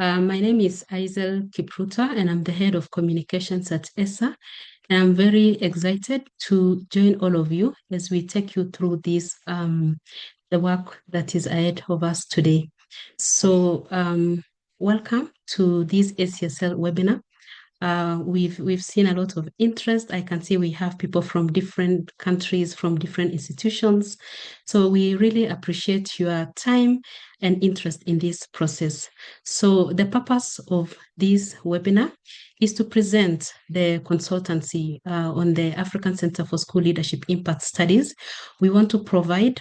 My name is Aisel Kipruta, and I'm the head of communications at ESA. And I'm very excited to join all of you as we take you through the work that is ahead of us today. So, welcome to this ACSL webinar. We've seen a lot of interest. I can see we have people from different countries, from different institutions. So we really appreciate your time and interest in this process. So the purpose of this webinar is to present the consultancy on the African Center for School Leadership Impact Studies. We want to provide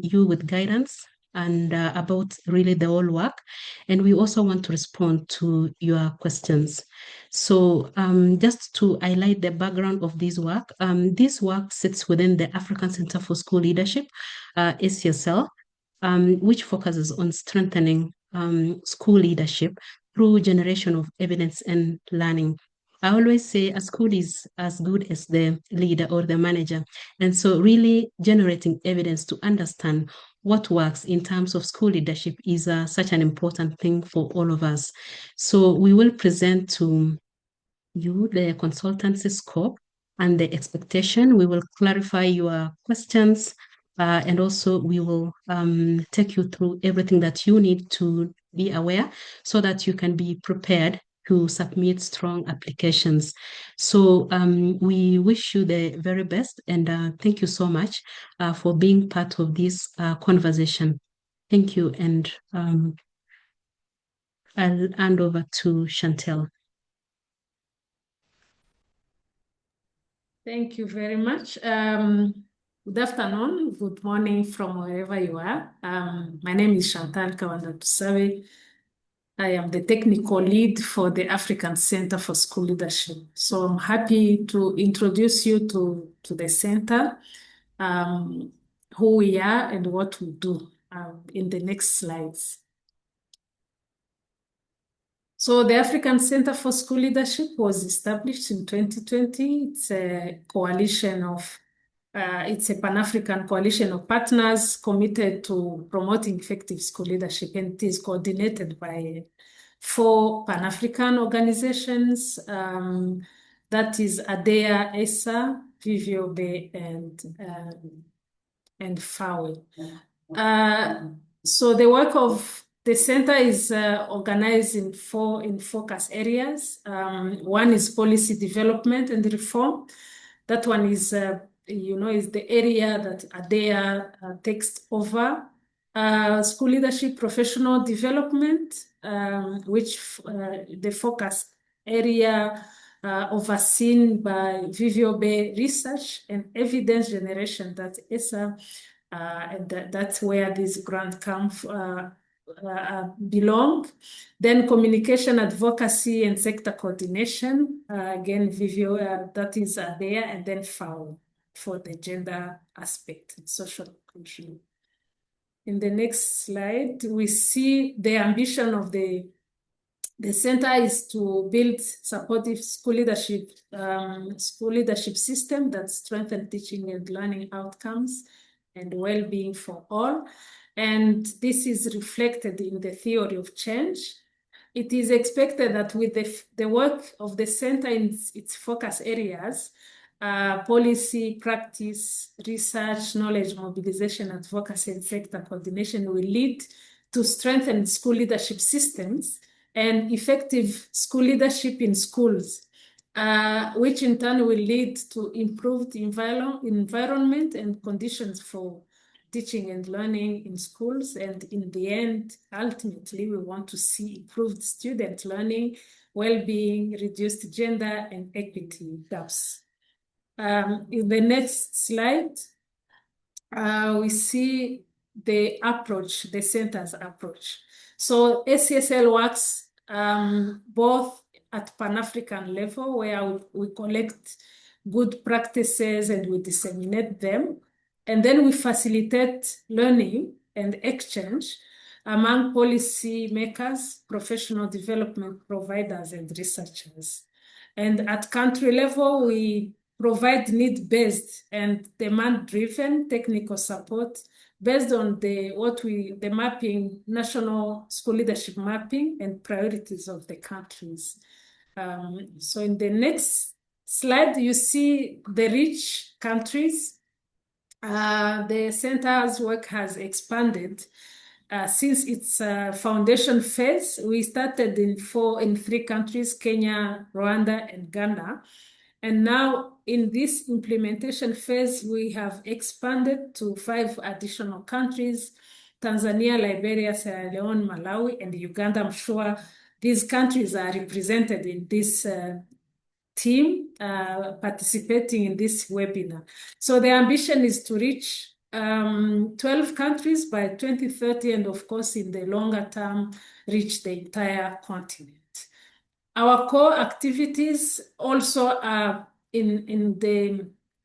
you with guidance and about really the whole work. And we also want to respond to your questions. So just to highlight the background of this work sits within the African Center for School Leadership, ACSL, which focuses on strengthening school leadership through generation of evidence and learning. I always say a school is as good as the leader or the manager. And so really generating evidence to understand what works in terms of school leadership is such an important thing for all of us. So we will present to you the consultancy scope and the expectation. We will clarify your questions and also we will take you through everything that you need to be aware so that you can be prepared to submit strong applications. So we wish you the very best and thank you so much for being part of this conversation. Thank you, and I'll hand over to Chantel. Thank you very much. Good afternoon, good morning from wherever you are. My name is Chantal Kawanda-Tusabe. I am the technical lead for the African Center for School Leadership. So I'm happy to introduce you to the center, who we are and what we do in the next slides. So the African Center for School Leadership was established in 2020. It's a coalition of, it's a Pan-African coalition of partners committed to promoting effective school leadership, and it is coordinated by 4 Pan-African organizations. That is ADEA, ESA, VVOB, and FAWE. So the work of the center is organized in 4 focus areas. One is policy development and reform. That one is, is the area that ADEA takes over. School leadership professional development, which the focus area overseen by VVOB research and evidence generation, that ESA, and that's where this grant comes belong. Then communication, advocacy, and sector coordination. Again, VVO, that is there, and then FAO for the gender aspect and social inclusion. In the next slide, we see the ambition of the center is to build supportive school leadership system that strengthens teaching and learning outcomes and well-being for all. And this is reflected in the theory of change. It is expected that with the work of the center in its focus areas, policy, practice, research, knowledge mobilization, advocacy, and sector coordination will lead to strengthen school leadership systems and effective school leadership in schools, which in turn will lead to improved environment and conditions for teaching and learning in schools. And in the end, ultimately, we want to see improved student learning, well-being, reduced gender and equity gaps. In the next slide, we see the approach, the center's approach. So ACSL works both at Pan-African level, where we collect good practices and we disseminate them. And then we facilitate learning and exchange among policy makers, professional development providers, and researchers. And at country level, we provide need-based and demand-driven technical support based on the mapping, national school leadership mapping and priorities of the countries. So in the next slide, you see the rich countries. The center's work has expanded since its foundation phase. We started in 3 countries, Kenya, Rwanda, and Ghana. And now in this implementation phase, we have expanded to 5 additional countries: Tanzania, Liberia, Sierra Leone, Malawi, and Uganda. I'm sure these countries are represented in this team participating in this webinar. So the ambition is to reach 12 countries by 2030, and of course, in the longer term, reach the entire continent. Our core activities also are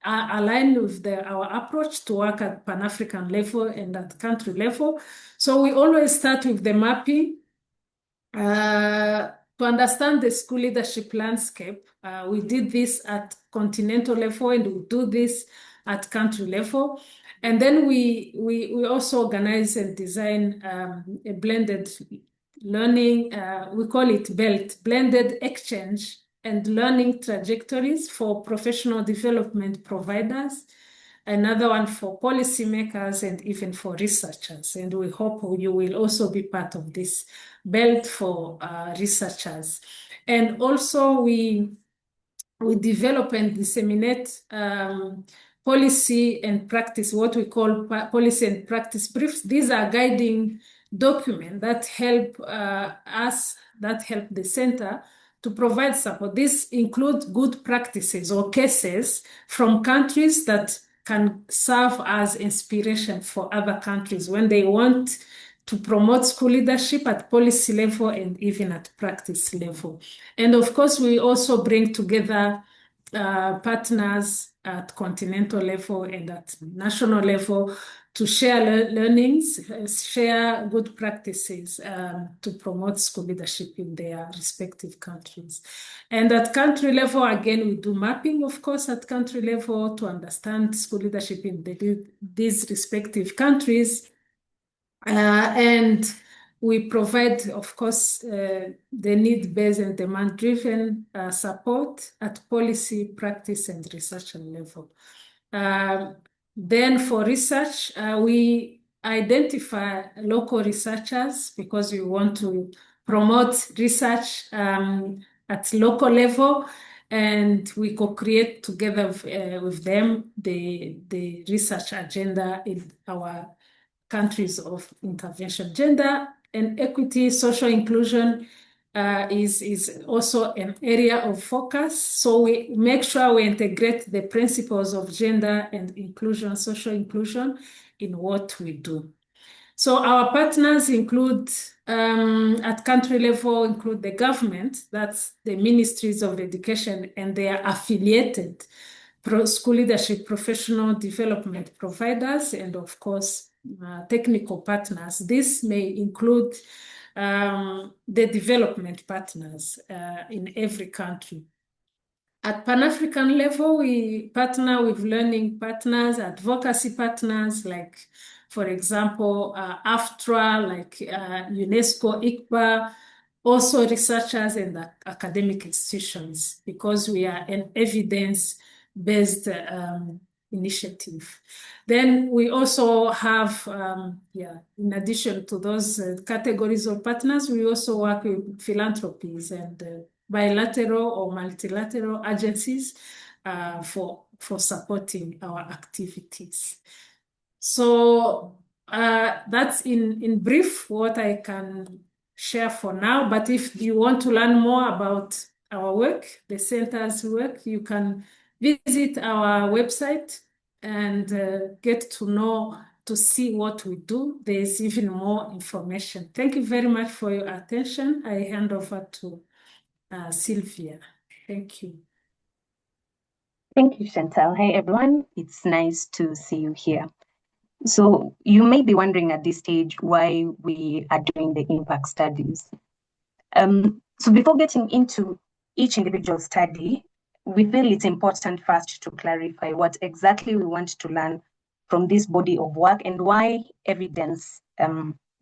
aligned with our approach to work at Pan-African level and at country level. So we always start with the mapping to understand the school leadership landscape. We did this at continental level, and we do this at country level. And then we also organize and design a blended learning, we call it BELT, blended exchange and learning trajectories for professional development providers, another one for policymakers, and even for researchers. And we hope you will also be part of this BELT for researchers. And also we develop and disseminate policy and practice, what we call policy and practice briefs. These are guiding documents that help help the center to provide support. This includes good practices or cases from countries that can serve as inspiration for other countries when they want to promote school leadership at policy level and even at practice level. And of course, we also bring together partners at continental level and at national level to share learnings, share good practices to promote school leadership in their respective countries. And at country level, again, we do mapping, of course, at country level to understand school leadership in these respective countries. And we provide, of course, the need-based and demand-driven support at policy, practice, and research level. Then for research, we identify local researchers because we want to promote research at local level, and we co-create together with them the research agenda in our countries of intervention. Gender and equity, social inclusion is also an area of focus. So we make sure we integrate the principles of gender and inclusion, social inclusion, in what we do. So our partners include, at country level, include the government, that's the ministries of education and their affiliated school leadership professional development providers, and of course, technical partners. This may include the development partners in every country. At Pan-African level, we partner with learning partners, advocacy partners, like, for example, AFTRA, like UNESCO, ICPA, also researchers and academic institutions, because we are an evidence-based initiative. Then we also have, in addition to those categories of partners, we also work with philanthropies and bilateral or multilateral agencies for supporting our activities. So that's in brief what I can share for now. But if you want to learn more about our work, the center's work, you can visit our website and get to see what we do. There's even more information. Thank you very much for your attention. I hand over to Sylvia. Thank you. Thank you, Chantal. Hey, everyone. It's nice to see you here. So you may be wondering at this stage why we are doing the impact studies. So before getting into each individual study, we feel it's important first to clarify what exactly we want to learn from this body of work and why evidence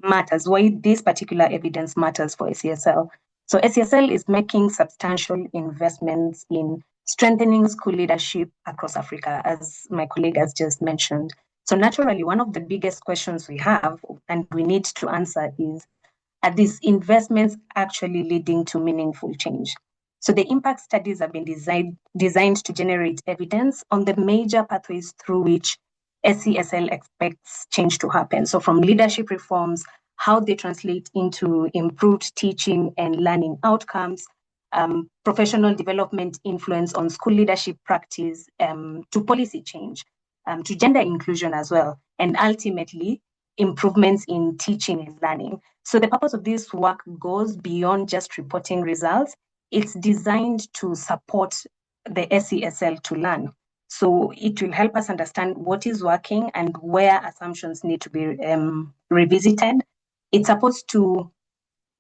matters, why this particular evidence matters for ACSL. So ACSL is making substantial investments in strengthening school leadership across Africa, as my colleague has just mentioned. So naturally, one of the biggest questions we have and we need to answer is, are these investments actually leading to meaningful change? So the impact studies have been designed to generate evidence on the major pathways through which ACSL expects change to happen. So from leadership reforms, how they translate into improved teaching and learning outcomes, professional development influence on school leadership practice, to policy change, to gender inclusion as well, and ultimately improvements in teaching and learning. So the purpose of this work goes beyond just reporting results. It's designed to support the ACSL to learn. So it will help us understand what is working and where assumptions need to be revisited. It's supposed to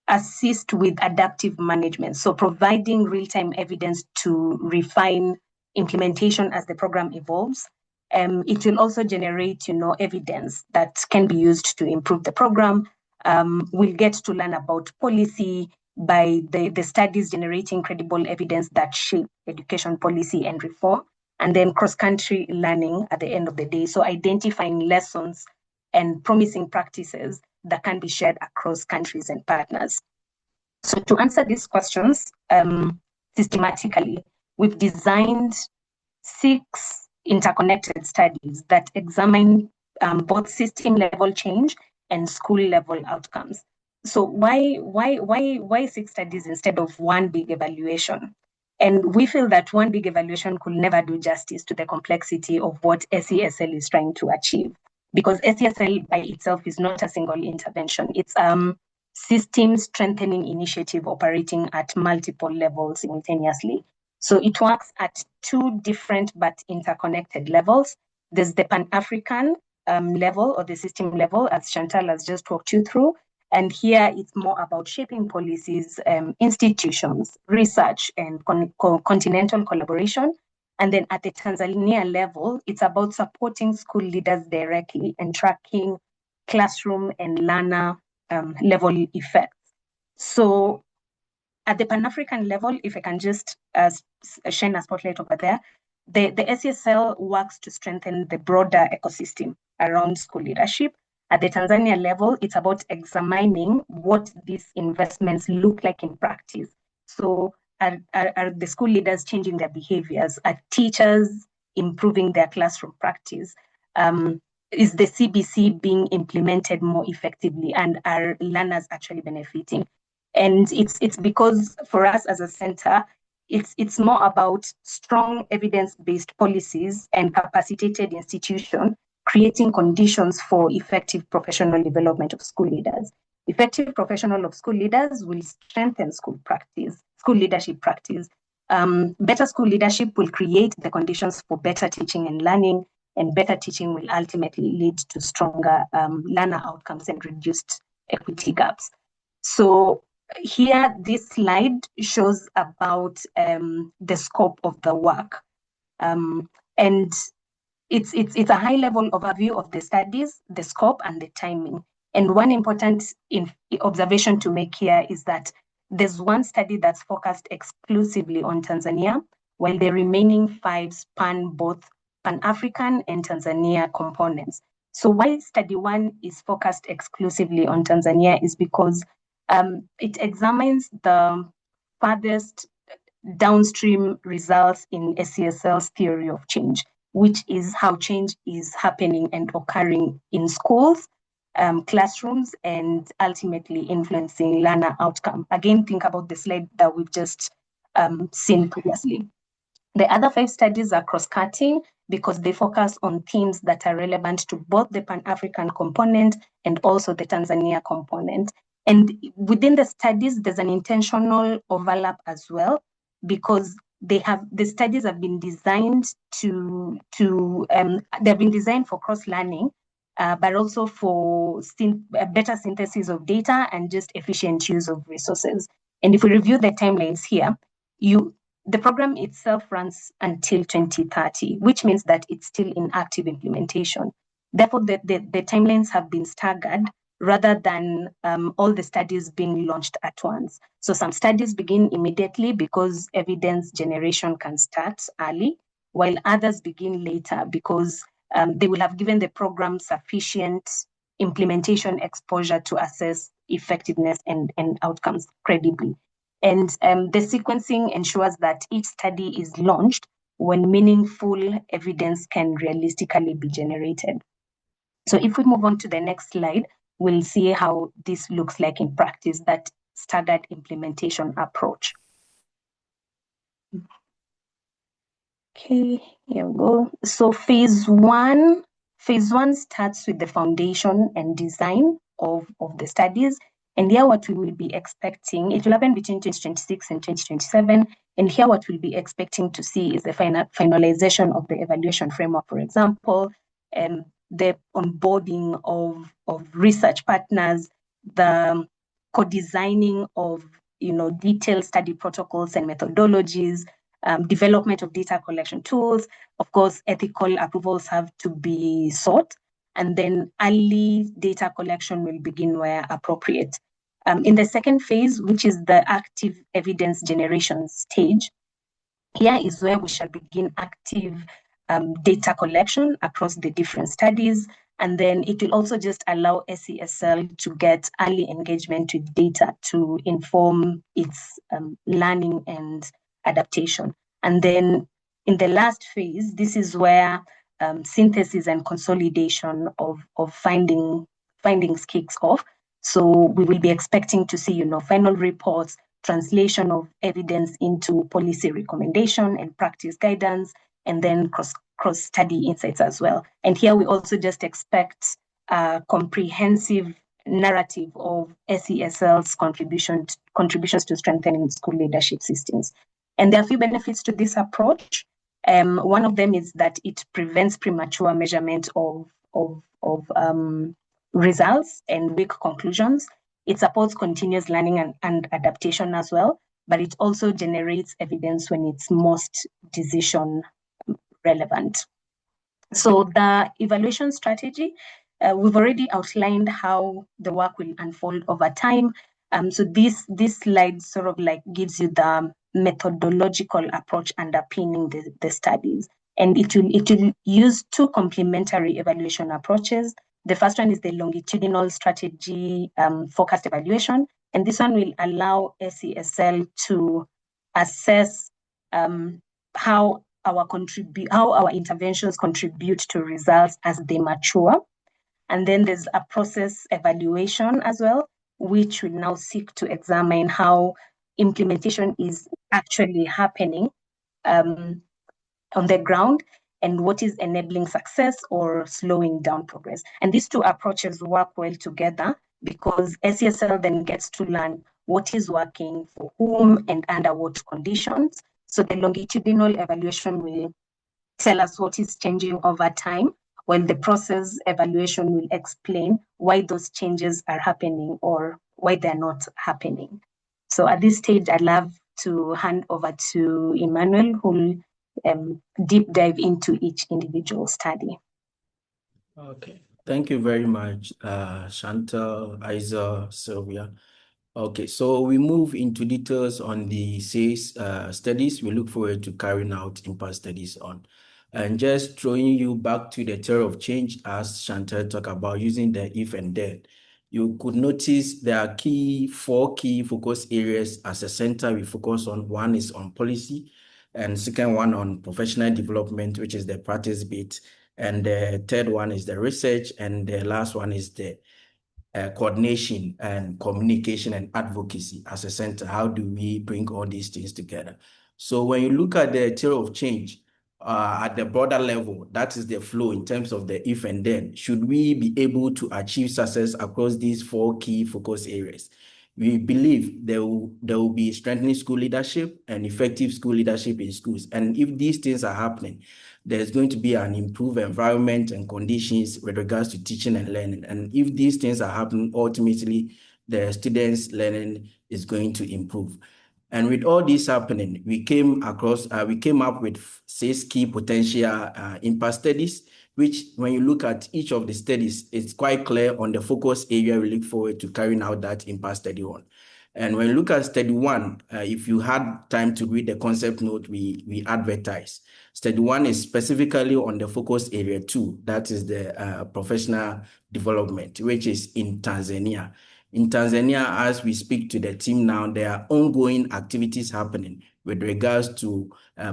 assist with adaptive management, so providing real-time evidence to refine implementation as the program evolves. It will also generate, evidence that can be used to improve the program. We'll get to learn about policy by the studies generating credible evidence that shape education policy and reform, and then cross-country learning at the end of the day. So identifying lessons and promising practices that can be shared across countries and partners. So to answer these questions systematically, we've designed 6 interconnected studies that examine both system-level change and school-level outcomes. So why 6 studies instead of one big evaluation? And we feel that one big evaluation could never do justice to the complexity of what ACSL is trying to achieve, because ACSL by itself is not a single intervention. It's system strengthening initiative operating at multiple levels simultaneously. So it works at 2 different but interconnected levels. There's the Pan-African level or the system level, as Chantal has just walked you through. And here it's more about shaping policies, institutions, research, and continental collaboration. And then at the Tanzania level, it's about supporting school leaders directly and tracking classroom and learner level effects. So at the Pan-African level, if I can just shine a spotlight over there, the ACSL works to strengthen the broader ecosystem around school leadership. At the Tanzania level, it's about examining what these investments look like in practice. So are the school leaders changing their behaviors? Are teachers improving their classroom practice? Is the CBC being implemented more effectively, and are learners actually benefiting? And it's because for us as a center, it's more about strong evidence-based policies and capacitated institutions creating conditions for effective professional development of school leaders. Effective professional of school leaders will strengthen school leadership practice. Better school leadership will create the conditions for better teaching and learning, and better teaching will ultimately lead to stronger learner outcomes and reduced equity gaps. So here, this slide shows about the scope of the work. And it's a high-level overview of the studies, the scope, and the timing. And one important observation to make here is that there's one study that's focused exclusively on Tanzania, while the remaining 5 span both Pan-African and Tanzania components. So why study 1 is focused exclusively on Tanzania is because it examines the farthest downstream results in ACSL's theory of change, which is how change is happening and occurring in schools, classrooms, and ultimately influencing learner outcome. Again, think about the slide that we've just seen previously. The other 5 studies are cross-cutting because they focus on themes that are relevant to both the Pan-African component and also the Tanzania component. And within the studies, there's an intentional overlap as well, because the studies have been designed they've been designed for cross-learning, but also for better synthesis of data and just efficient use of resources. And if we review the timelines here, the program itself runs until 2030, which means that it's still in active implementation. Therefore, the timelines have been staggered rather than all the studies being launched at once. So some studies begin immediately because evidence generation can start early, while others begin later because they will have given the program sufficient implementation exposure to assess effectiveness and outcomes credibly. And the sequencing ensures that each study is launched when meaningful evidence can realistically be generated. So if we move on to the next slide, we'll see how this looks like in practice, that staggered implementation approach. Okay, here we go. So phase one starts with the foundation and design of the studies. And here what we will be expecting, it will happen between 2026 and 2027. And here what we'll be expecting to see is the finalization of the evaluation framework, for example, and the onboarding of research partners, the co-designing of detailed study protocols and methodologies, development of data collection tools. Of course, ethical approvals have to be sought, and then early data collection will begin where appropriate. In the second phase, which is the active evidence generation stage, here is where we shall begin active data collection across the different studies. And then it will also just allow ACSL to get early engagement with data to inform its learning and adaptation. And then in the last phase, this is where synthesis and consolidation of findings kicks off. So we will be expecting to see, final reports, translation of evidence into policy recommendation and practice guidance, and then cross-study insights as well. And here we also just expect a comprehensive narrative of ACSL's contributions to strengthening school leadership systems. And there are a few benefits to this approach. One of them is that it prevents premature measurement of results and weak conclusions. It supports continuous learning and adaptation as well, but it also generates evidence when it's most decision relevant. So the evaluation strategy, we've already outlined how the work will unfold over time. So this slide sort of like gives you the methodological approach underpinning the studies. And it will use two complementary evaluation approaches. The first one is the longitudinal strategy focused evaluation. And this one will allow ACSL to assess how our interventions contribute to results as they mature. And then there's a process evaluation as well, which will now seek to examine how implementation is actually happening on the ground and what is enabling success or slowing down progress. And these two approaches work well together because ACSL then gets to learn what is working for whom and under what conditions. So the longitudinal evaluation will tell us what is changing over time, while the process evaluation will explain why those changes are happening or why they're not happening. So at this stage, I'd love to hand over to Emmanuel, who will deep dive into each individual study. Okay, thank you very much, Chantal, Isa, Sylvia. Okay, so we move into details on the SACE studies. We look forward to carrying out impact studies on. And just throwing you back to the theory of change, as Chantal talked about using the if and then. You could notice there are four key focus areas as a center we focus on. One is on policy, and second one on professional development, which is the practice bit. And the third one is the research, and the last one is the coordination and communication and advocacy as a center. How do we bring all these things together? So when you look at the theory of change at the broader level, that is the flow in terms of the if and then. Should we be able to achieve success across these four key focus areas? We believe there will be strengthening school leadership and effective school leadership in schools. And if these things are happening, there's going to be an improved environment and conditions with regards to teaching and learning. And if these things are happening, ultimately, the students' learning is going to improve. And with all this happening, we came up with 6 key potential impact studies. which when you look at each of the studies, it's quite clear on the focus area we look forward to carrying out that impact study on. And when you look at study one, if you had time to read the concept note we advertise, study one is specifically on the focus area 2, that is the professional development, which is in Tanzania. In Tanzania, as we speak to the team now, there are ongoing activities happening with regards to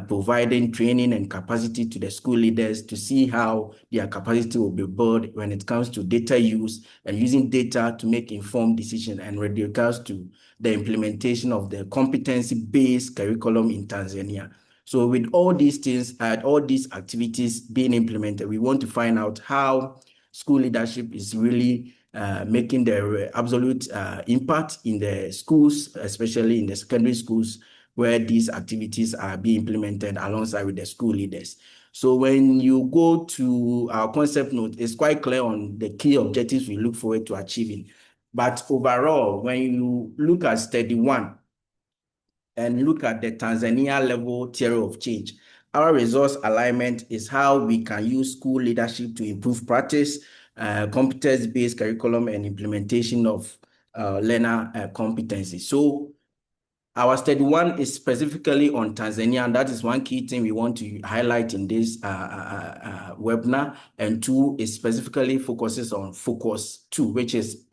providing training and capacity to the school leaders to see how their capacity will be built when it comes to data use and using data to make informed decisions, and with regards to the implementation of the competency-based curriculum in Tanzania. So with all these things, all these activities being implemented, we want to find out how school leadership is really making the absolute impact in the schools, especially in the secondary schools, where these activities are being implemented alongside with the school leaders. So when you go to our concept note, it's quite clear on the key objectives we look forward to achieving. But overall, when you look at study one and look at the Tanzania level theory of change, our resource alignment is how we can use school leadership to improve practice, competence-based curriculum, and implementation of learner competency. So our study one is specifically on Tanzania, and that is one key thing we want to highlight in this webinar. And 2 is specifically focuses on focus 2, which is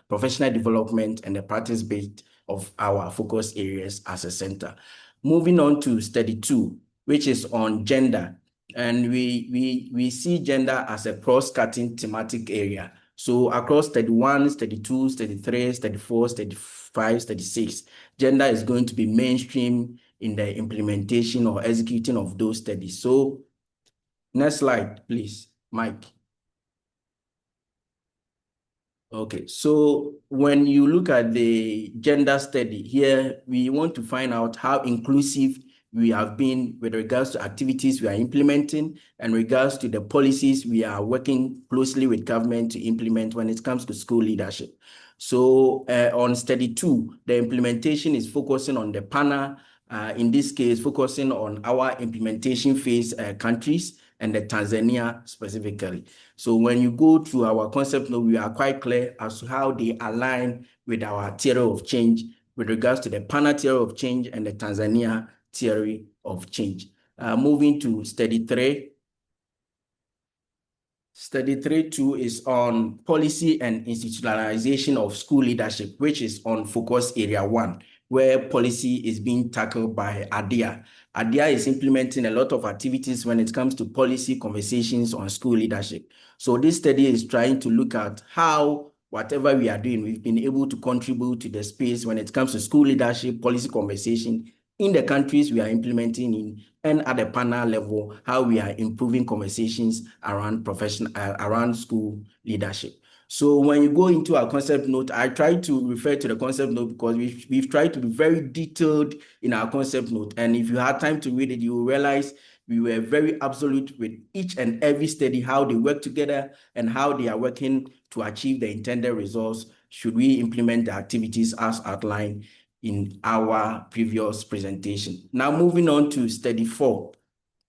professional development and the practice-based of our focus areas as a center. Moving on to study 2, which is on gender. And we see gender as a cross-cutting thematic area. So across study 1, study 2, study 3, study 4, study 5, study 6, gender is going to be mainstream in the implementation or executing of those studies. So next slide, please, Mike. Okay, so when you look at the gender study here, we want to find out how inclusive we have been with regards to activities we are implementing and regards to the policies we are working closely with government to implement when it comes to school leadership. So on study 2, the implementation is focusing on the panel, in this case, focusing on our implementation phase countries and the Tanzania specifically. So when you go to our concept note, we are quite clear as to how they align with our theory of change with regards to the panel theory of change and the Tanzania theory of change. Moving to study 3. Study 3.2 is on policy and institutionalization of school leadership, which is on focus area 1, where policy is being tackled by ADIA. ADIA is implementing a lot of activities when it comes to policy conversations on school leadership. So this study is trying to look at how whatever we are doing, we've been able to contribute to the space when it comes to school leadership, policy conversation in the countries we are implementing in, and at the panel level, how we are improving conversations around around school leadership. So when you go into our concept note, I try to refer to the concept note because we've tried to be very detailed in our concept note. And if you had time to read it, you will realize we were very absolute with each and every study, how they work together and how they are working to achieve the intended results should we implement the activities as outlined in our previous presentation. Now moving on to study 4,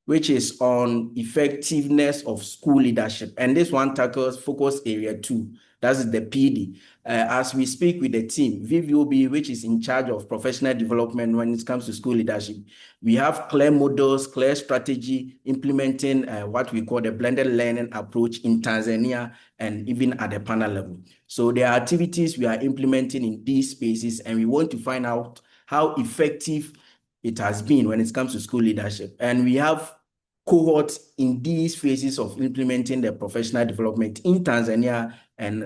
which is on effectiveness of school leadership. And this one tackles focus area 2, that's the PD. As we speak with the team, VVOB, which is in charge of professional development when it comes to school leadership, we have clear models, clear strategy, implementing what we call the blended learning approach in Tanzania and even at the panel level. So there are activities we are implementing in these spaces, and we want to find out how effective it has been when it comes to school leadership. And we have cohorts in these phases of implementing the professional development in Tanzania and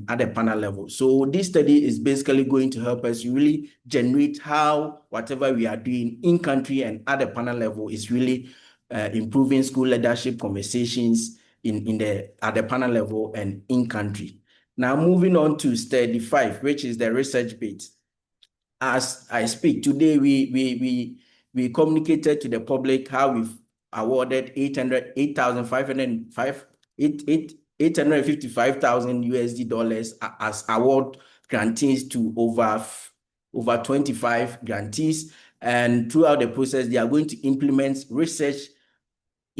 at the panel level. So this study is basically going to help us really generate how whatever we are doing in country and at the panel level is really improving school leadership conversations at the panel level and in country. Now moving on to study 5, which is the research bit. As I speak today, we communicated to the public how we've awarded $855,000 as award grantees to over 25 grantees. And throughout the process, they are going to implement research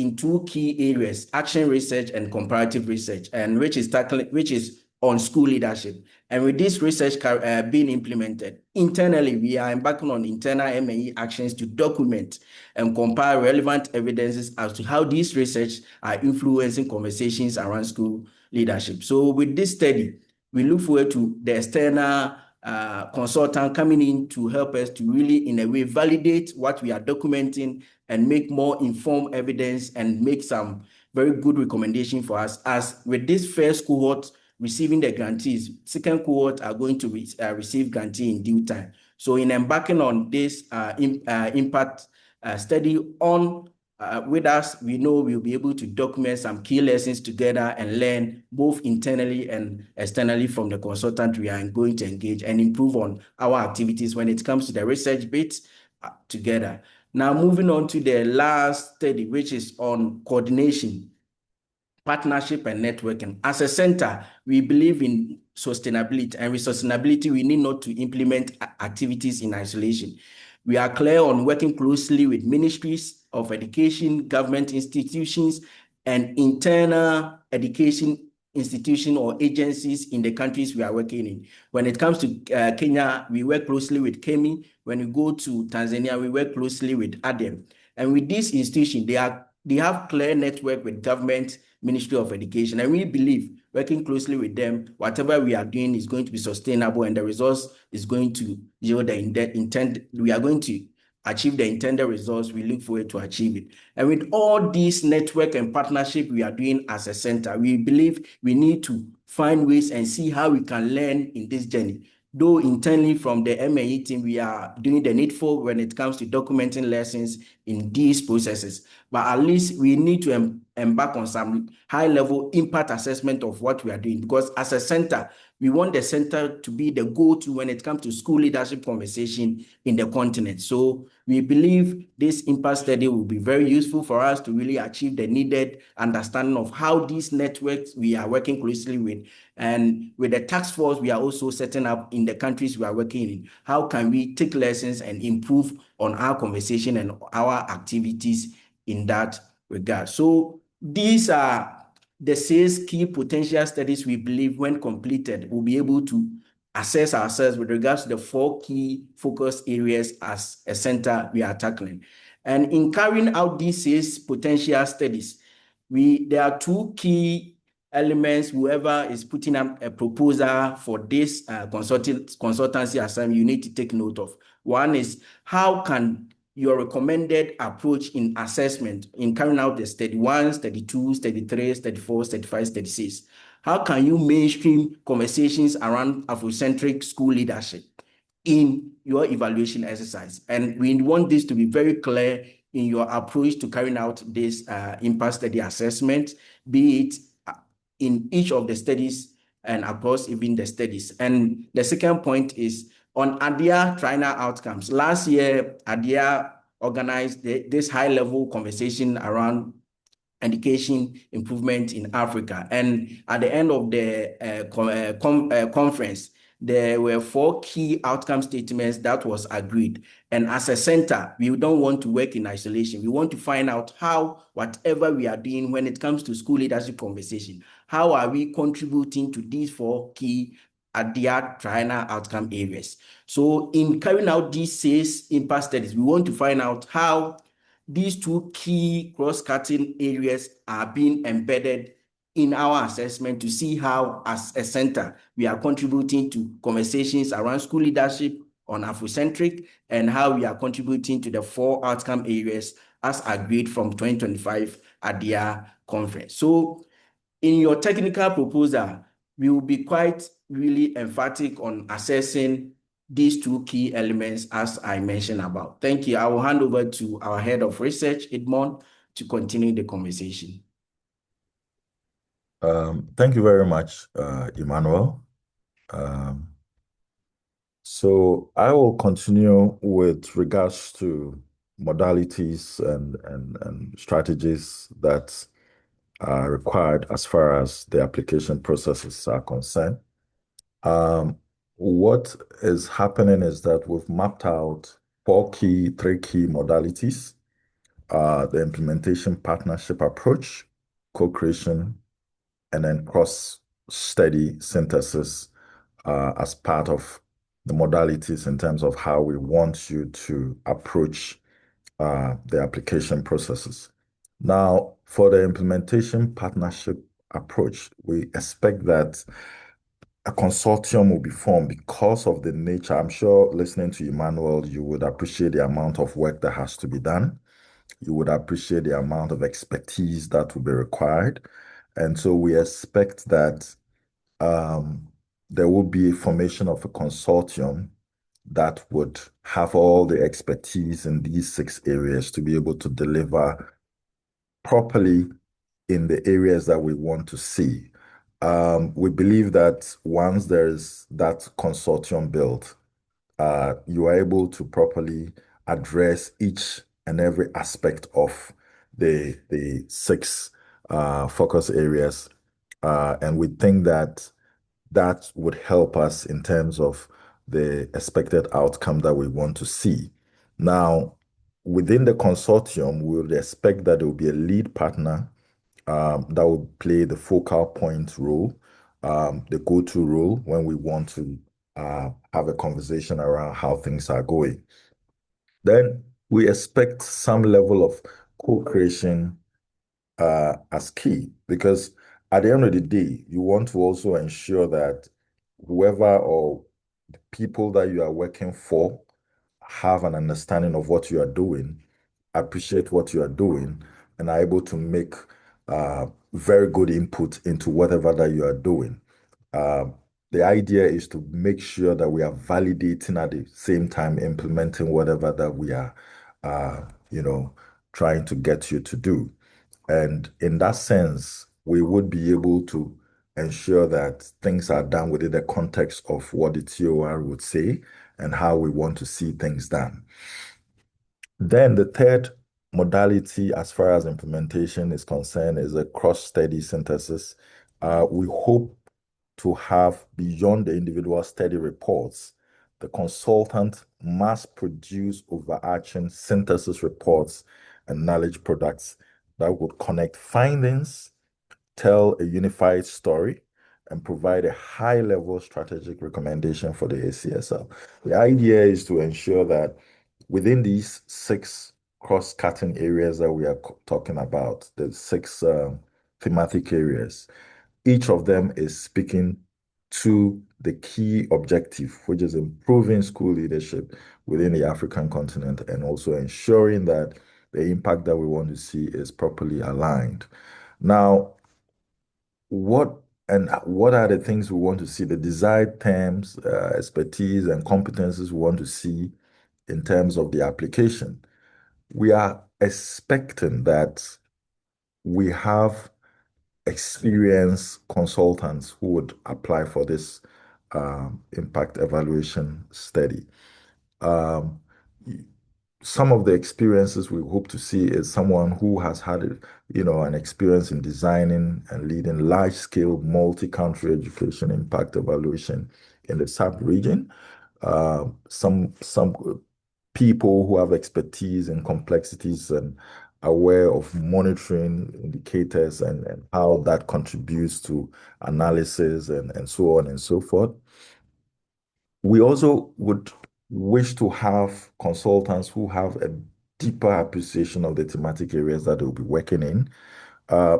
in two key areas, action research and comparative research, and which is on school leadership. And with this research being implemented internally, we are embarking on internal M&E actions to document and compile relevant evidences as to how these research are influencing conversations around school leadership. So with this study, we look forward to the external consultant coming in to help us to really, in a way, validate what we are documenting and make more informed evidence and make some very good recommendation for us. As with this first cohort receiving the grantees, second cohort are going to receive grantee in due time. So in embarking on this impact study on with us, we know we'll be able to document some key lessons together and learn both internally and externally from the consultant we are going to engage and improve on our activities when it comes to the research bit together. Now, moving on to the last study, which is on coordination, partnership, and networking. As a center, we believe in sustainability, and with sustainability, we need not to implement activities in isolation. We are clear on working closely with ministries of education, government institutions, and internal education institutions or agencies in the countries we are working in. When it comes to Kenya, we work closely with KEMI. When we go to Tanzania, we work closely with ADEM. And with this institution, they have clear network with government, Ministry of Education, and we believe working closely with them, whatever we are doing is going to be sustainable, and the results is going to yield the intent. We are going to achieve the intended results. We look forward to achieve it. And with all this network and partnership we are doing as a center, we believe we need to find ways and see how we can learn in this journey. Though internally from the M&E team, we are doing the needful when it comes to documenting lessons in these processes. But at least we need to embark on some high-level impact assessment of what we are doing, because as a center, we want the center to be the go-to when it comes to school leadership conversation in the continent. So we believe this impact study will be very useful for us to really achieve the needed understanding of how these networks we are working closely with, and with the task force we are also setting up in the countries we are working in, how can we take lessons and improve on our conversation and our activities in that regard. So these are the 6 key potential studies we believe, when completed, will be able to assess ourselves with regards to the 4 key focus areas as a center we are tackling. And in carrying out these 6 potential studies, there are 2 key elements. Whoever is putting up a proposal for this consultancy assignment, you need to take note of. One is, how can your recommended approach in assessment in carrying out the study 1, study 2, study 3, study 4, study 5, study 6, how can you mainstream conversations around Afrocentric school leadership in your evaluation exercise? And we want this to be very clear in your approach to carrying out this impact study assessment, be it in each of the studies and across even the studies. And the second point is on ADIA triennial outcomes. Last year, ADIA organized this high-level conversation around education improvement in Africa. And at the end of the conference, there were 4 key outcome statements that was agreed. And as a center, we don't want to work in isolation. We want to find out how whatever we are doing when it comes to school leadership conversation, how are we contributing to these 4 key ADIA triennial outcome areas. So in carrying out these 6 impact studies, we want to find out how these 2 key cross-cutting areas are being embedded in our assessment, to see how, as a center, we are contributing to conversations around school leadership on Afrocentric, and how we are contributing to the 4 outcome areas as agreed from 2025 ADIA conference. So in your technical proposal, we will be quite really emphatic on assessing these 2 key elements as I mentioned about. Thank you. I will hand over to our head of research, Edmond, to continue the conversation. Thank you very much, Emmanuel. So I will continue with regards to modalities and strategies that are required as far as the application processes are concerned. What is happening is that we've mapped out 3 key modalities, the implementation partnership approach, co-creation, and then cross-study synthesis as part of the modalities in terms of how we want you to approach the application processes. Now, for the implementation partnership approach, we expect that a consortium will be formed because of the nature. I'm sure listening to Emmanuel, you would appreciate the amount of work that has to be done. You would appreciate the amount of expertise that will be required. And so we expect that there will be a formation of a consortium that would have all the expertise in these 6 areas to be able to deliver properly in the areas that we want to see. We believe that once there's that consortium built, you are able to properly address each and every aspect of the 6 focus areas. And we think that that would help us in terms of the expected outcome that we want to see. Now, within the consortium, we would expect that there will be a lead partner that will play the focal point role, the go-to role when we want to have a conversation around how things are going. Then we expect some level of co-creation as key, because at the end of the day, you want to also ensure that whoever or the people that you are working for have an understanding of what you are doing, appreciate what you are doing, and are able to make very good input into whatever that you are doing. The idea is to make sure that we are validating at the same time implementing whatever that we are, trying to get you to do. And in that sense, we would be able to ensure that things are done within the context of what the TOR would say and how we want to see things done. Then the third modality, as far as implementation is concerned, is a cross-study synthesis. We hope to have, beyond the individual study reports, the consultant must produce overarching synthesis reports and knowledge products that would connect findings, tell a unified story, and provide a high-level strategic recommendation for the ACSL. The idea is to ensure that within these 6 cross-cutting areas that we are talking about, the 6 thematic areas, each of them is speaking to the key objective, which is improving school leadership within the African continent and also ensuring that the impact that we want to see is properly aligned. Now, what are the things we want to see? The desired terms, expertise, and competencies we want to see in terms of the application. We are expecting that we have experienced consultants who would apply for this impact evaluation study. Some of the experiences we hope to see is someone who has had, an experience in designing and leading large-scale multi-country education impact evaluation in the sub-region. Some people who have expertise in complexities and aware of monitoring indicators and how that contributes to analysis and so on and so forth. We also would wish to have consultants who have a deeper appreciation of the thematic areas that they'll be working in,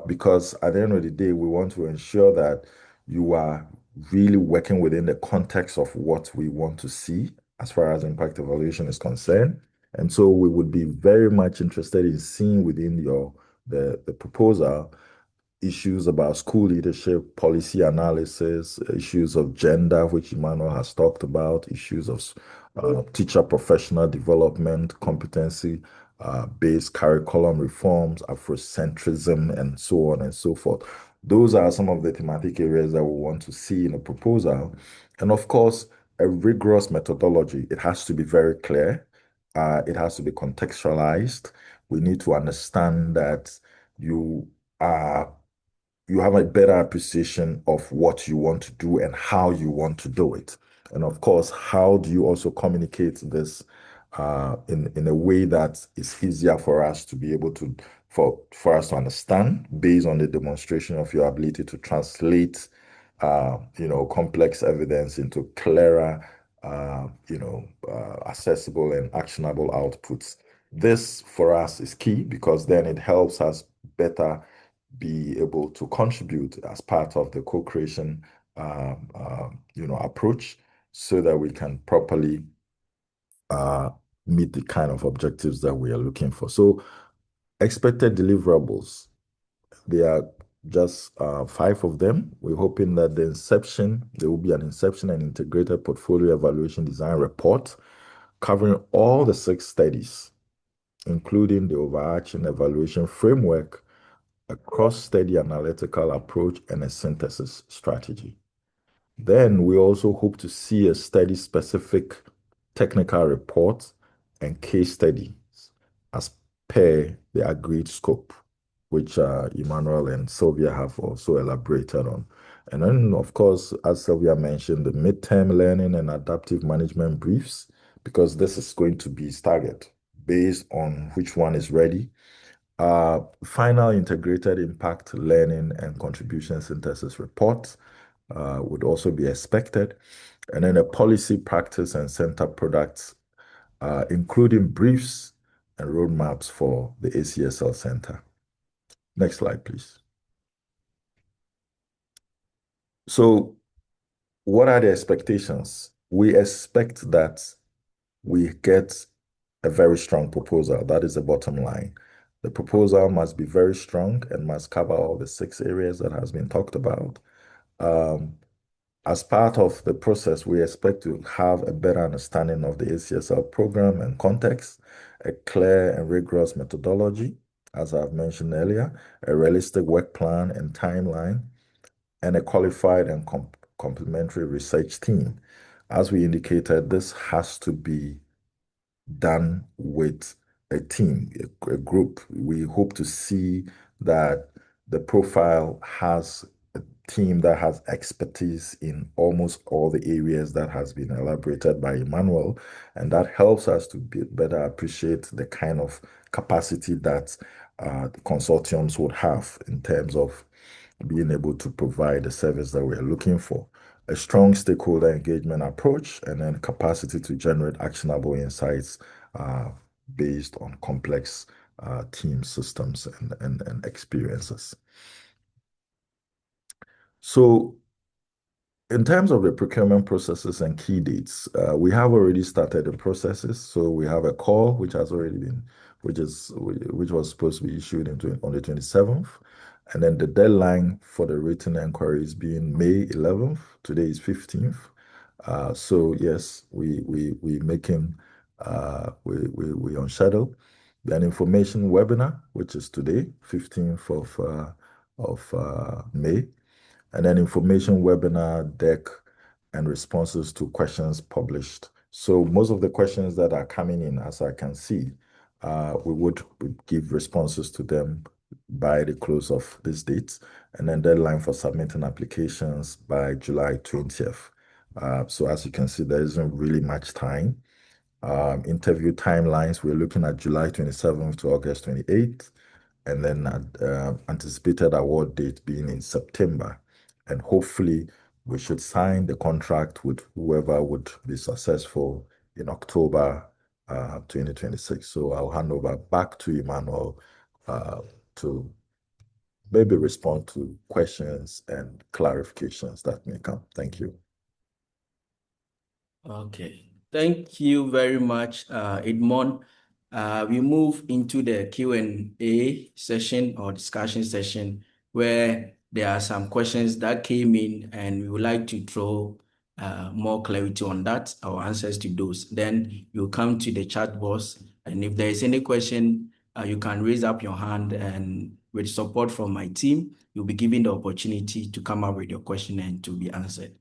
because at the end of the day, we want to ensure that you are really working within the context of what we want to see as far as impact evaluation is concerned. And so we would be very much interested in seeing within the proposal issues about school leadership, policy analysis, issues of gender, which Emmanuel has talked about, issues of teacher professional development, competency based curriculum reforms, Afrocentrism, and so on and so forth. Those are some of the thematic areas that we want to see in a proposal. And of course, a rigorous methodology. It has to be very clear. It has to be contextualized. We need to understand that you have a better appreciation of what you want to do and how you want to do it. And of course, how do you also communicate this in a way that is easier for us to be able to for us to understand based on the demonstration of your ability to translate complex evidence into clearer, accessible and actionable outputs. This for us is key because then it helps us better be able to contribute as part of the co-creation approach so that we can properly meet the kind of objectives that we are looking for. So expected deliverables, there are just 5 of them. We're hoping that there will be an inception and integrated portfolio evaluation design report covering all the 6 studies, including the overarching evaluation framework, a cross-study analytical approach, and a synthesis strategy. Then we also hope to see a study-specific technical report and case studies as per the agreed scope, which Emmanuel and Sylvia have also elaborated on. And then, of course, as Sylvia mentioned, the midterm learning and adaptive management briefs, because this is going to be staggered based on which one is ready. Final integrated impact learning and contribution synthesis report would also be expected. And then a policy, practice, and center products, including briefs and roadmaps for the ACSL Center. Next slide, please. So what are the expectations? We expect that we get a very strong proposal. That is the bottom line. The proposal must be very strong and must cover all the 6 areas that has been talked about. As part of the process, we expect to have a better understanding of the ACSL program and context, a clear and rigorous methodology, as I've mentioned earlier, a realistic work plan and timeline, and a qualified and complementary research team. As we indicated, this has to be done with a team, a group. We hope to see that the profile has a team that has expertise in almost all the areas that has been elaborated by Emmanuel, and that helps us to better appreciate the kind of capacity that the consortiums would have in terms of being able to provide the service that we're looking for. A strong stakeholder engagement approach, and then capacity to generate actionable insights based on complex team systems and experiences. So in terms of the procurement processes and key dates, we have already started the processes. So we have a call which has already been, which was supposed to be issued on the 27th. And then the deadline for the written inquiries being May 11th. Today is 15th. So yes, we making we on schedule. Then information webinar, which is today, 15th of May, and then information webinar deck and responses to questions published. So most of the questions that are coming in, as I can see, we would give responses to them by the close of this date, and then deadline for submitting applications by July 20th. So as you can see, there isn't really much time. Interview timelines, we're looking at July 27th to August 28th, and then anticipated award date being in September. And hopefully we should sign the contract with whoever would be successful in October 2026. So I'll hand over back to Emmanuel to maybe respond to questions and clarifications that may come. Thank you. Okay, thank you very much, Edmond. We move into the Q&A session or discussion session where there are some questions that came in and we would like to throw more clarity on that, our answers to those. Then you come to the chat box, and if there is any question, you can raise up your hand, and with support from my team, you'll be given the opportunity to come up with your question and to be answered.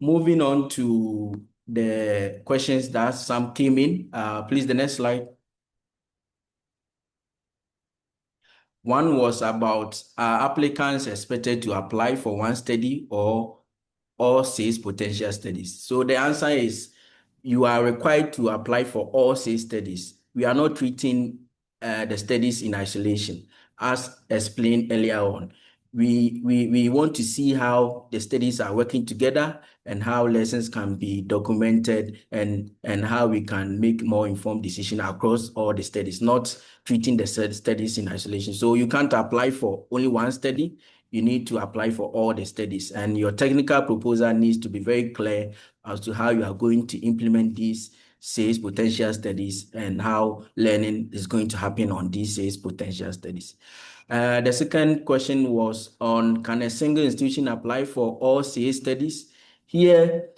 Moving on to the questions that some came in. Please, the next slide. One was about applicants expected to apply for one study or all 6 potential studies. So the answer is you are required to apply for all sales studies. We are not treating the studies in isolation, as explained earlier on. We want to see how the studies are working together and how lessons can be documented and how we can make more informed decisions across all the studies, not treating the studies in isolation. So you can't apply for only one study. You need to apply for all the studies, and your technical proposal needs to be very clear as to how you are going to implement these sales potential studies and how learning is going to happen on these sales potential studies. The second question was on, can a single institution apply for all sales studies? Here,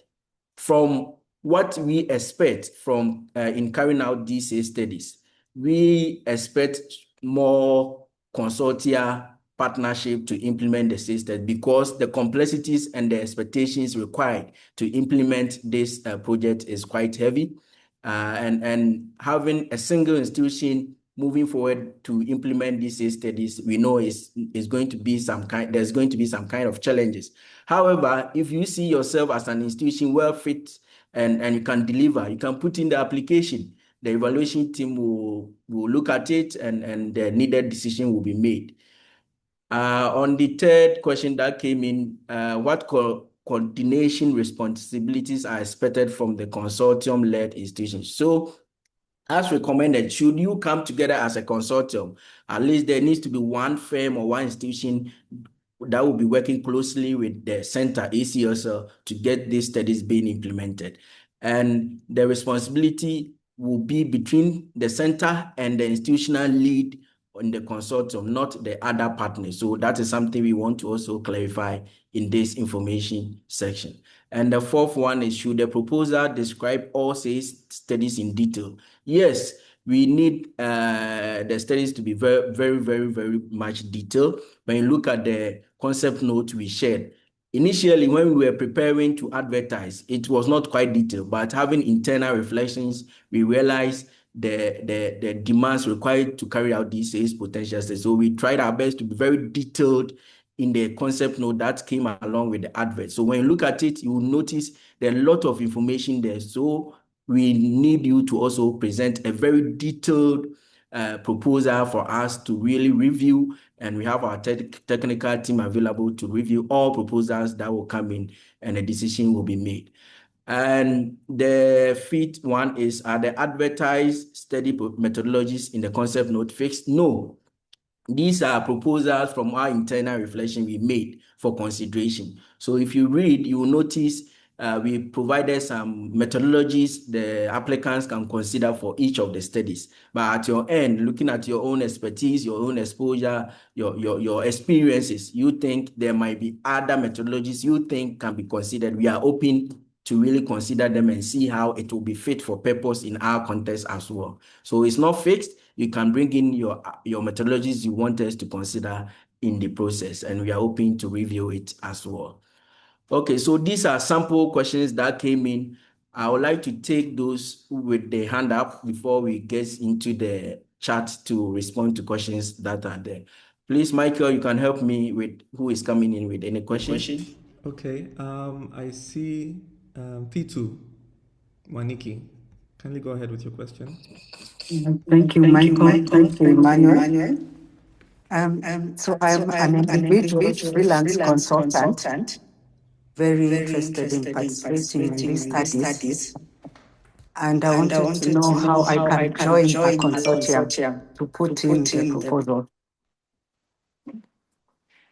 from what we expect from in carrying out these sales studies, we expect more consortia partnership to implement the system, because the complexities and the expectations required to implement this project is quite heavy. And having a single institution moving forward to implement these case studies, we know is going to be there's going to be some kind of challenges. However, if you see yourself as an institution well fit and you can deliver, you can put in the application. The evaluation team will look at it, and the needed decision will be made. On the third question that came in, what coordination responsibilities are expected from the consortium-led institutions? So, as recommended, should you come together as a consortium, at least there needs to be one firm or one institution that will be working closely with the center, ACSL, to get these studies being implemented. And the responsibility will be between the center and the institutional lead in the consortium, not the other partners. So that is something we want to also clarify in this information section. And the fourth one is, should the proposal describe all sales studies in detail? Yes, we need the studies to be very, very, very, very much detailed. When you look at the concept note we shared, initially when we were preparing to advertise, it was not quite detailed, but having internal reflections, we realized the demands required to carry out these sales potential studies. So we tried our best to be very detailed in the concept note that came along with the advert. So when you look at it, you will notice there are a lot of information there. So we need you to also present a very detailed proposal for us to really review, and we have our technical team available to review all proposals that will come in, and a decision will be made. And the fifth one is, are the advertised study methodologies in the concept note fixed? No. These are proposals from our internal reflection we made for consideration. So if you read, you will notice we provided some methodologies the applicants can consider for each of the studies. But at your end, looking at your own expertise, your own exposure, your experiences, you think there might be other methodologies you think can be considered. We are open to really consider them and see how it will be fit for purpose in our context as well. So it's not fixed. You can bring in your methodologies you want us to consider in the process, and we are hoping to review it as well. Okay, so these are sample questions that came in. I would like to take those with the hand up before we get into the chat to respond to questions that are there. Please, Michael, you can help me with who is coming in with any question. Okay, I see P2, Maniki. Kindly go ahead with your question. Thank you, Michael. Thank you, Emmanuel. So I'm an individual freelance consultant, very interested in participating in these studies. And I wanted to know how I can join a consortium to put in the proposal.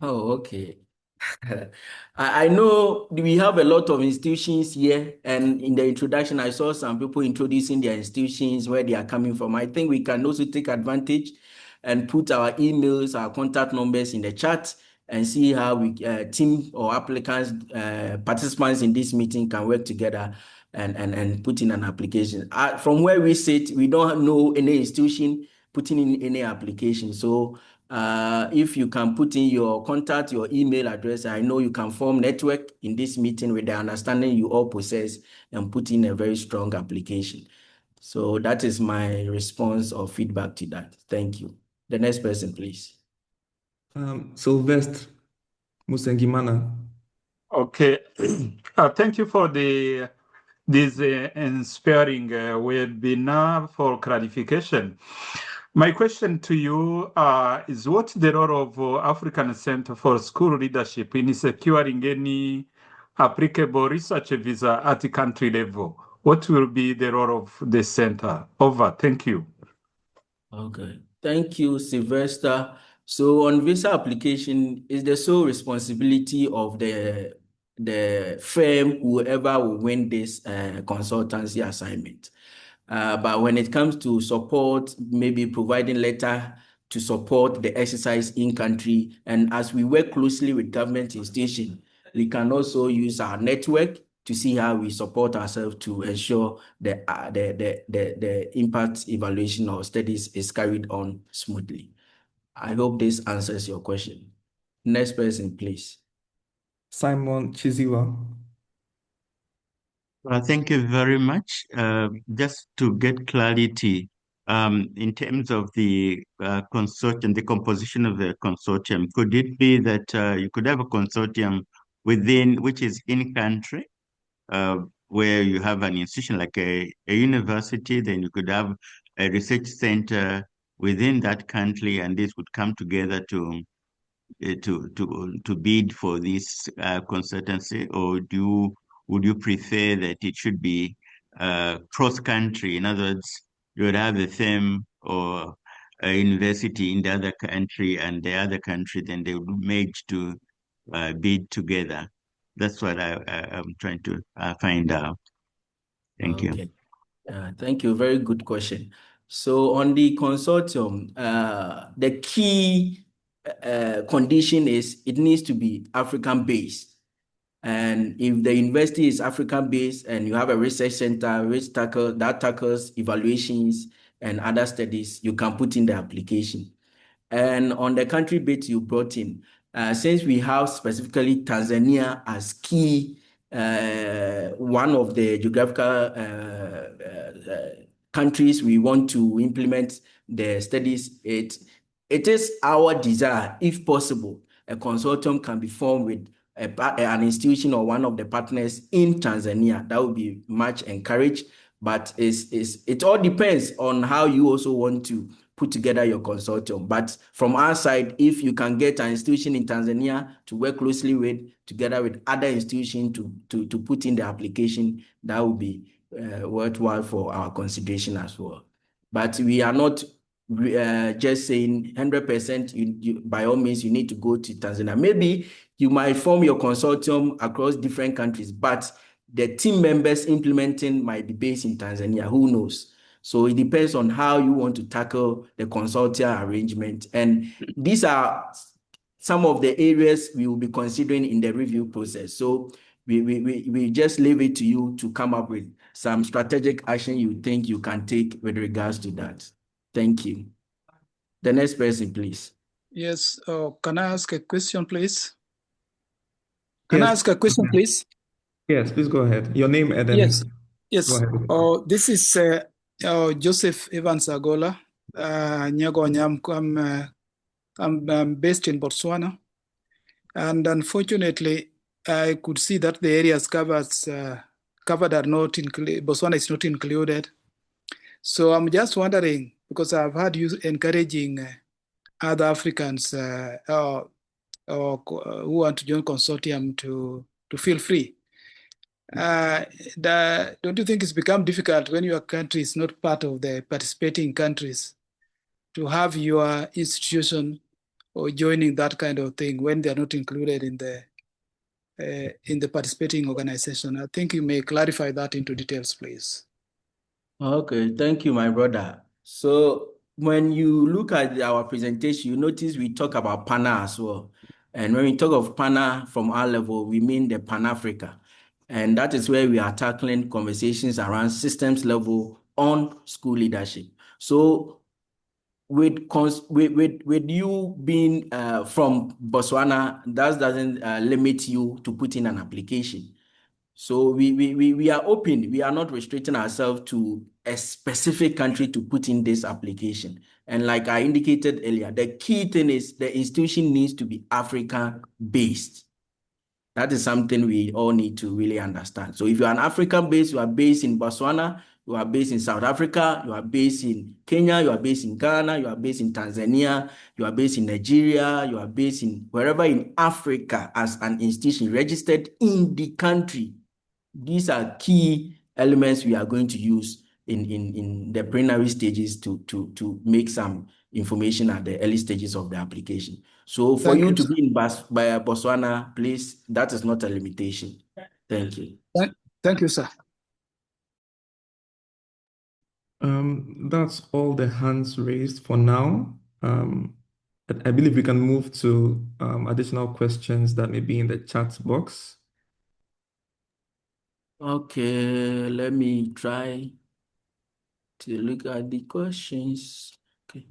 Oh, okay. I know we have a lot of institutions here, and in the introduction, I saw some people introducing their institutions, where they are coming from. I think we can also take advantage and put our emails, our contact numbers in the chat, and see how we team or applicants, participants in this meeting can work together and put in an application. From where we sit, we don't know any institution putting in any application. So if you can put in your contact, your email address, I know you can form network in this meeting with the understanding you all possess and put in a very strong application. So that is my response or feedback to that. Thank you. The next person, please. Sylvester Musengimana. Okay. Thank you for the this inspiring webinar for clarification. My question to you is what's the role of African Center for School Leadership in securing any applicable research visa at country level? What will be the role of the center? Over. Thank you. Okay. Thank you, Sylvester. So on visa application, is the sole responsibility of the firm, whoever will win this consultancy assignment. But when it comes to support, maybe providing letter to support the exercise in country, and as we work closely with government institutions, we can also use our network to see how we support ourselves to ensure the impact evaluation or studies is carried on smoothly. I hope this answers your question. Next person, please. Simon Chiziwa. Thank you very much. Just to get clarity, in terms of the consortium, the composition of the consortium, could it be that you could have a consortium within, which is in country, where you have an institution like a university, then you could have a research center within that country, and this would come together to bid for this consultancy, or would you prefer that it should be cross-country? In other words, you would have a firm or a university in the other country, and the other country, then they would merge to bid together. That's what I'm trying to find out. Thank you. Thank you. Very good question. So on the consortium, the key condition is it needs to be African-based. And if the university is African-based and you have a research center which tackles evaluations and other studies, you can put in the application. And on the country bit you brought in, since we have specifically Tanzania as key, one of the geographical countries we want to implement the studies, it is our desire, if possible, a consortium can be formed with an institution or one of the partners in Tanzania. That would be much encouraged, but it all depends on how you also want to put together your consortium. But from our side, if you can get an institution in Tanzania to work closely with, together with other institutions to put in the application, that would be worthwhile for our consideration as well. But we are not just saying 100%, you, by all means, you need to go to Tanzania. Maybe you might form your consortium across different countries, but the team members implementing might be based in Tanzania. Who knows? So it depends on how you want to tackle the consortia arrangement. And these are some of the areas we will be considering in the review process. So we just leave it to you to come up with some strategic action you think you can take with regards to that. Thank you. The next person, please. Yes. Can I ask a question, please? Can I ask a question, please? Yes, please go ahead. Your name and then yes. This is Joseph Evans Agola. I'm based in Botswana, and unfortunately, I could see that the areas covered are not included. Botswana is not included. So I'm just wondering, because I've heard you encouraging other Africans who want to join consortium to feel free. Don't you think it's become difficult when your country is not part of the participating countries to have your institution or joining that kind of thing when they are not included in the participating organization? I think you may clarify that into details, please. Okay, thank you, my brother. So when you look at our presentation, you notice we talk about PANA as well. And when we talk of PANA from our level, we mean the Pan-Africa. And that is where we are tackling conversations around systems level on school leadership. So with you being from Botswana, that doesn't limit you to put in an application. So we are open. We are not restricting ourselves to a specific country to put in this application. And like I indicated earlier, the key thing is the institution needs to be African-based. That is something we all need to really understand. So if you're an African base, you are based in Botswana, you are based in South Africa, you are based in Kenya, you are based in Ghana, you are based in Tanzania, you are based in Nigeria, you are based in wherever in Africa as an institution registered in the country. These are key elements we are going to use in the preliminary stages to make some information at the early stages of the application. So for you to be in Botswana, please, that is not a limitation. Thank you. Thank you, sir. That's all the hands raised for now. I believe we can move to additional questions that may be in the chat box. Okay, let me try to look at the questions. Okay.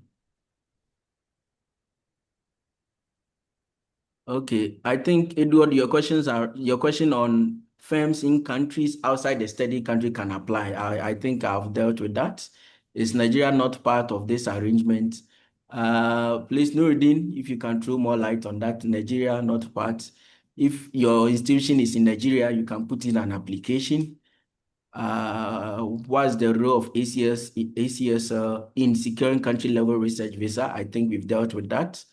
Okay, I think, Edward, your question on firms in countries outside the study country can apply. I think I've dealt with that. Is Nigeria not part of this arrangement? Please, Nuruddin, if you can throw more light on that. Nigeria not part. If your institution is in Nigeria, you can put in an application. What's the role of ACSL in securing country level research visa? I think we've dealt with that.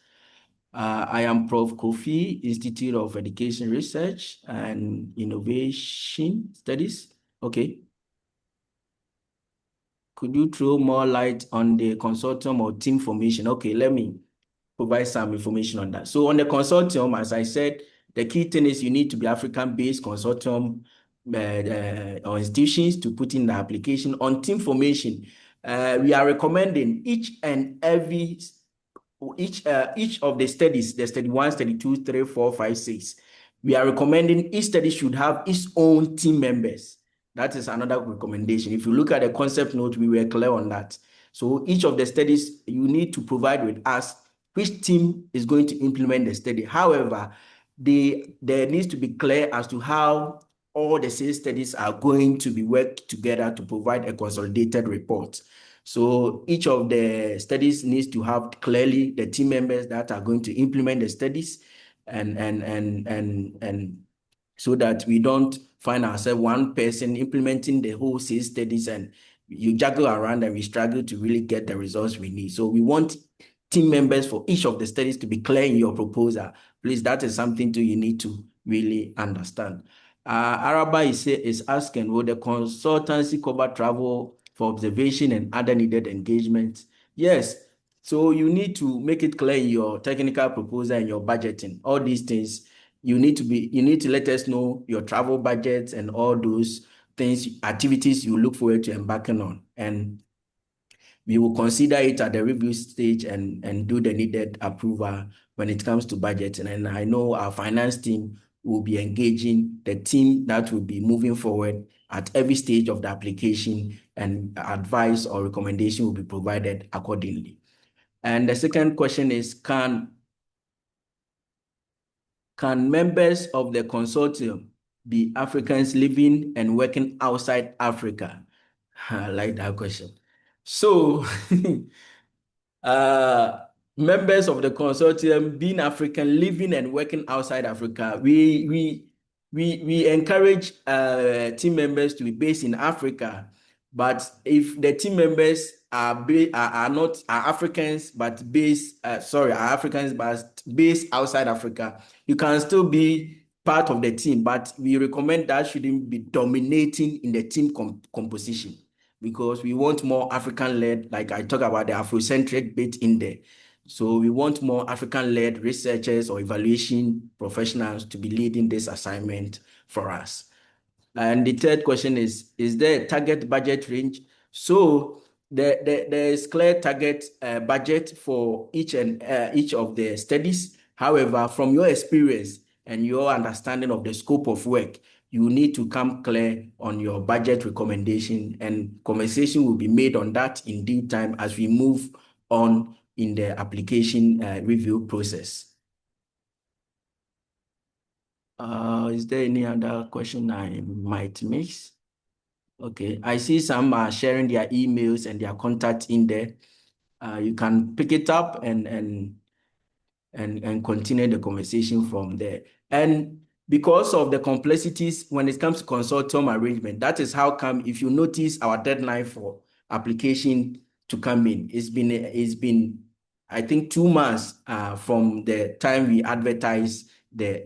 I am Prof. Kofi, Institute of Education Research and Innovation Studies. Okay. Could you throw more light on the consortium or team formation? Okay, let me provide some information on that. So on the consortium, as I said, the key thing is you need to be African-based consortium or institutions to put in the application. On team formation, we are recommending each of the studies, the study 1, study 2, 3, 4, 5, 6, we are recommending each study should have its own team members. That is another recommendation. If you look at the concept note, we were clear on that. So each of the studies, you need to provide with us which team is going to implement the study. However, there needs to be clear as to how all the sales studies are going to be worked together to provide a consolidated report. So each of the studies needs to have clearly the team members that are going to implement the studies and so that we don't find ourselves one person implementing the whole sales studies and you juggle around and we struggle to really get the results we need. So we want team members for each of the studies to be clear in your proposal. Please, that is something too you need to really understand. Araba is asking, will the consultancy cover travel for observation and other needed engagements? Yes. So you need to make it clear in your technical proposal and your budgeting. All these things, you need to let us know your travel budgets and all those things, activities you look forward to embarking on. And we will consider it at the review stage and do the needed approval when it comes to budgeting. And I know our finance team will be engaging the team that will be moving forward at every stage of the application, and advice or recommendation will be provided accordingly. And the second question is, can members of the consortium be Africans living and working outside Africa? I like that question. So, members of the consortium being African, living and working outside Africa, we encourage team members to be based in Africa. But if the team members are Africans but based outside Africa, you can still be part of the team. But we recommend that shouldn't be dominating in the team composition, because we want more African-led, like I talk about the Afrocentric bit in there. So we want more African-led researchers or evaluation professionals to be leading this assignment for us. And the third question is there a target budget range? So there is clear target budget for each of the studies. However, from your experience and your understanding of the scope of work, you need to come clear on your budget recommendation, and conversation will be made on that in due time as we move on in the application review process. Is there any other question I might miss? Okay, I see some are sharing their emails and their contact in there. You can pick it up and continue the conversation from there. And because of the complexities when it comes to consortium arrangement, that is how come, if you notice our deadline for application to come in, it's been I think 2 months from the time we advertise this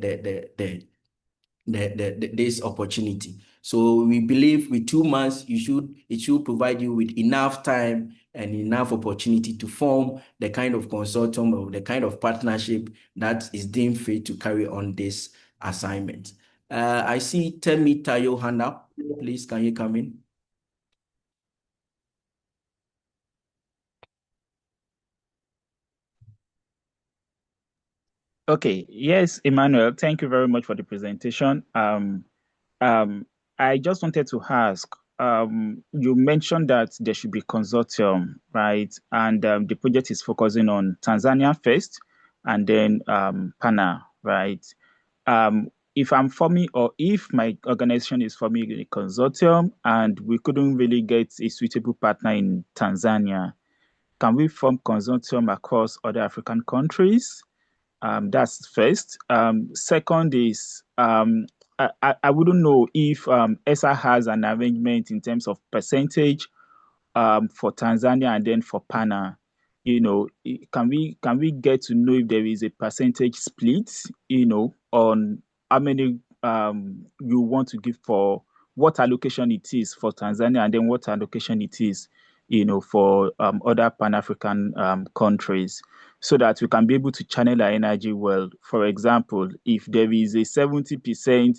opportunity. So we believe with 2 months, it should provide you with enough time and enough opportunity to form the kind of consortium or the kind of partnership that is deemed fit to carry on this assignment. I see Temi Tayo hand up. Please, can you come in? Okay, yes, Emmanuel, thank you very much for the presentation. I just wanted to ask, you mentioned that there should be consortium, right? And the project is focusing on Tanzania first and then PANA, right? If I'm forming or if my organization is forming a consortium and we couldn't really get a suitable partner in Tanzania, can we form consortium across other African countries? That's first. Second is I wouldn't know if ESA has an arrangement in terms of percentage for Tanzania and then for PANA. You know, can we get to know if there is a percentage split, you know, on how many you want to give for what allocation it is for Tanzania and then what allocation it is, you know, for other Pan-African countries, so that we can be able to channel our energy well. For example, if there is a 70%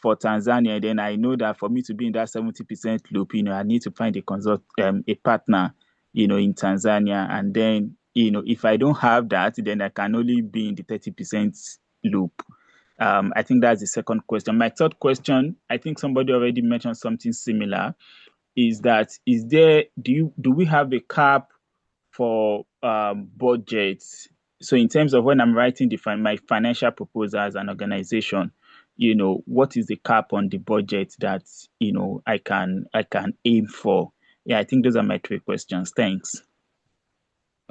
for Tanzania, then I know that for me to be in that 70% loop, you know, I need to find a partner, you know, in Tanzania. And then, you know, if I don't have that, then I can only be in the 30% loop. I think that's the second question. My third question, I think somebody already mentioned something similar, is that do we have a cap for budgets? So in terms of when I'm writing my financial proposal as an organization, you know, what is the cap on the budget that, you know, I can aim for? Yeah, I think those are my 3 questions. Thanks.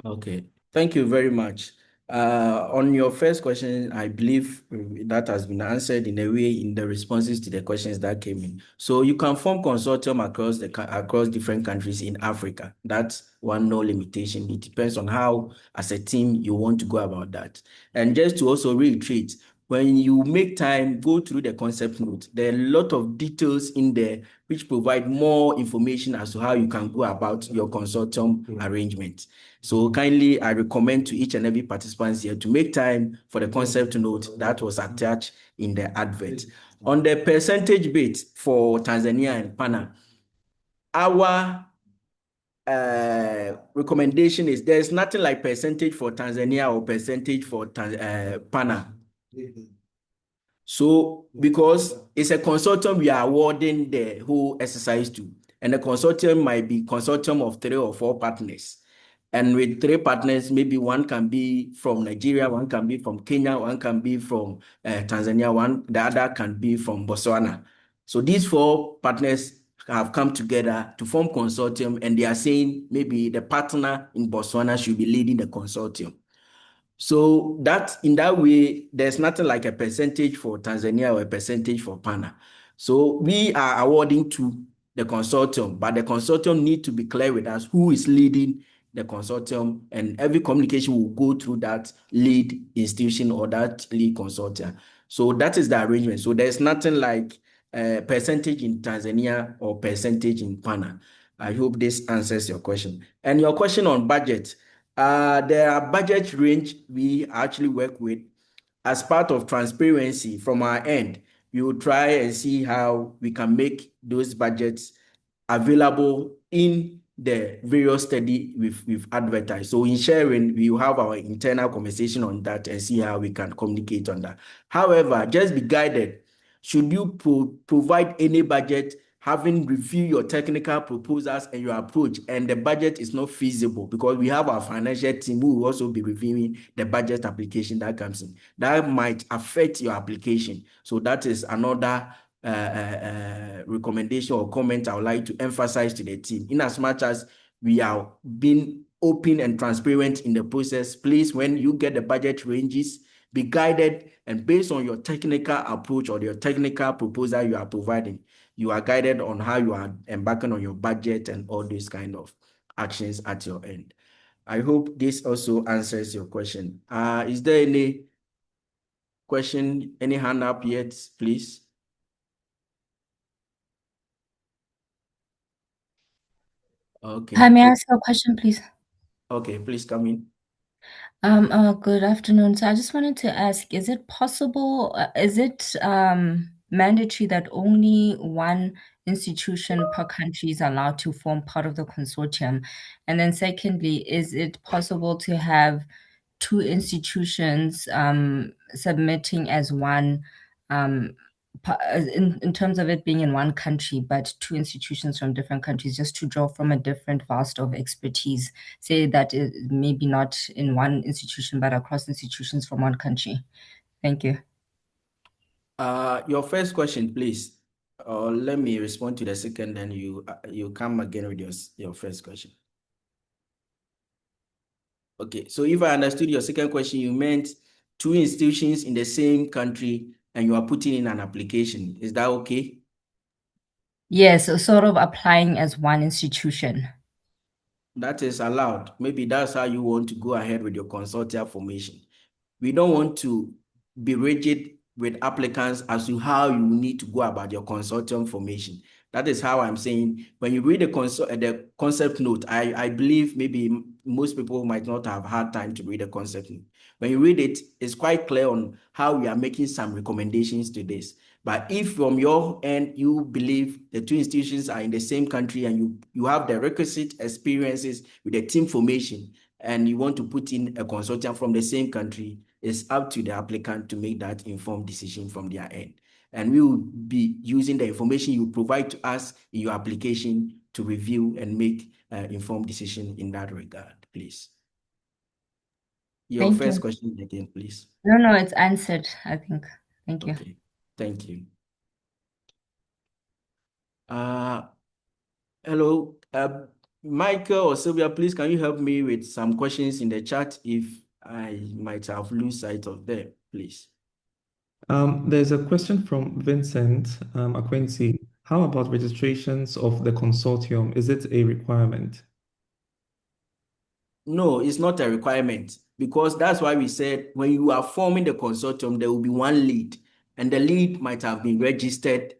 Okay, thank you very much. On your first question, I believe that has been answered in a way in the responses to the questions that came in. So you can form consortium across different countries in Africa. That's one, no limitation. It depends on how, as a team, you want to go about that. And just to also reiterate, when you make time, go through the concept note. There are a lot of details in there which provide more information as to how you can go about your consortium arrangement. So kindly, I recommend to each and every participant here to make time for the concept note that was attached in the advert. On the percentage bit for Tanzania and PANA, our recommendation is there's nothing like percentage for Tanzania or percentage for PANA. So because it's a consortium, we are awarding the whole exercise to, and the consortium might be consortium of 3 or 4 partners. And with 3 partners, maybe one can be from Nigeria, one can be from Kenya, one can be from Tanzania, the other can be from Botswana. So these 4 partners have come together to form consortium, and they are saying maybe the partner in Botswana should be leading the consortium. So that in that way, there's nothing like a percentage for Tanzania or a percentage for PANA. So we are awarding to the consortium, but the consortium need to be clear with us who is leading the consortium, and every communication will go through that lead institution or that lead consortium. So that is the arrangement. So there's nothing like a percentage in Tanzania or percentage in PANA. I hope this answers your question. And your question on budget, there are budget range we actually work with. As part of transparency from our end, we will try and see how we can make those budgets available in the various study we've advertised. So in sharing, we will have our internal conversation on that and see how we can communicate on that. However, just be guided. Should you provide any budget, having reviewed your technical proposals and your approach, and the budget is not feasible, because we have our financial team who will also be reviewing the budget application that comes in, that might affect your application. So that is another recommendation or comment I would like to emphasize to the team. In as much as we are being open and transparent in the process, please, when you get the budget ranges, be guided, and based on your technical approach or your technical proposal you are providing, you are guided on how you are embarking on your budget and all these kind of actions at your end. I hope this also answers your question. Is there any question, any hand up yet, please? Okay. Hi, may I ask a question, please? Okay, please come in. Good afternoon. So I just wanted to ask, is it possible, is it mandatory that only one institution per country is allowed to form part of the consortium? And then secondly, is it possible to have two institutions submitting as one, in terms of it being in one country, but two institutions from different countries, just to draw from a different vast of expertise, say that it maybe not in one institution, but across institutions from one country? Thank you. Your first question, please. Let me respond to the second, then you come again with your first question. Okay, so if I understood your second question, you meant two institutions in the same country and you are putting in an application. Is that okay? Yes, so sort of applying as one institution. That is allowed. Maybe that's how you want to go ahead with your consortia formation. We don't want to be rigid with applicants as to how you need to go about your consortium formation. That is how I'm saying, when you read the concept note, I believe maybe most people might not have had time to read the concept note. When you read it, it's quite clear on how we are making some recommendations to this. But if from your end, you believe the two institutions are in the same country and you have the requisite experiences with the team formation and you want to put in a consortium from the same country, it's up to the applicant to make that informed decision from their end. And we will be using the information you provide to us in your application to review and make informed decision in that regard, please. Your Thank first you. question again, please. No, it's answered, I think. Thank you. Okay, thank you. Hello, Michael or Sylvia, please can you help me with some questions in the chat if I might have lost sight of them, please? There's a question from Vincent Akwensi. How about registrations of the consortium? Is it a requirement? No, it's not a requirement, because that's why we said when you are forming the consortium, there will be one lead, and the lead might have been registered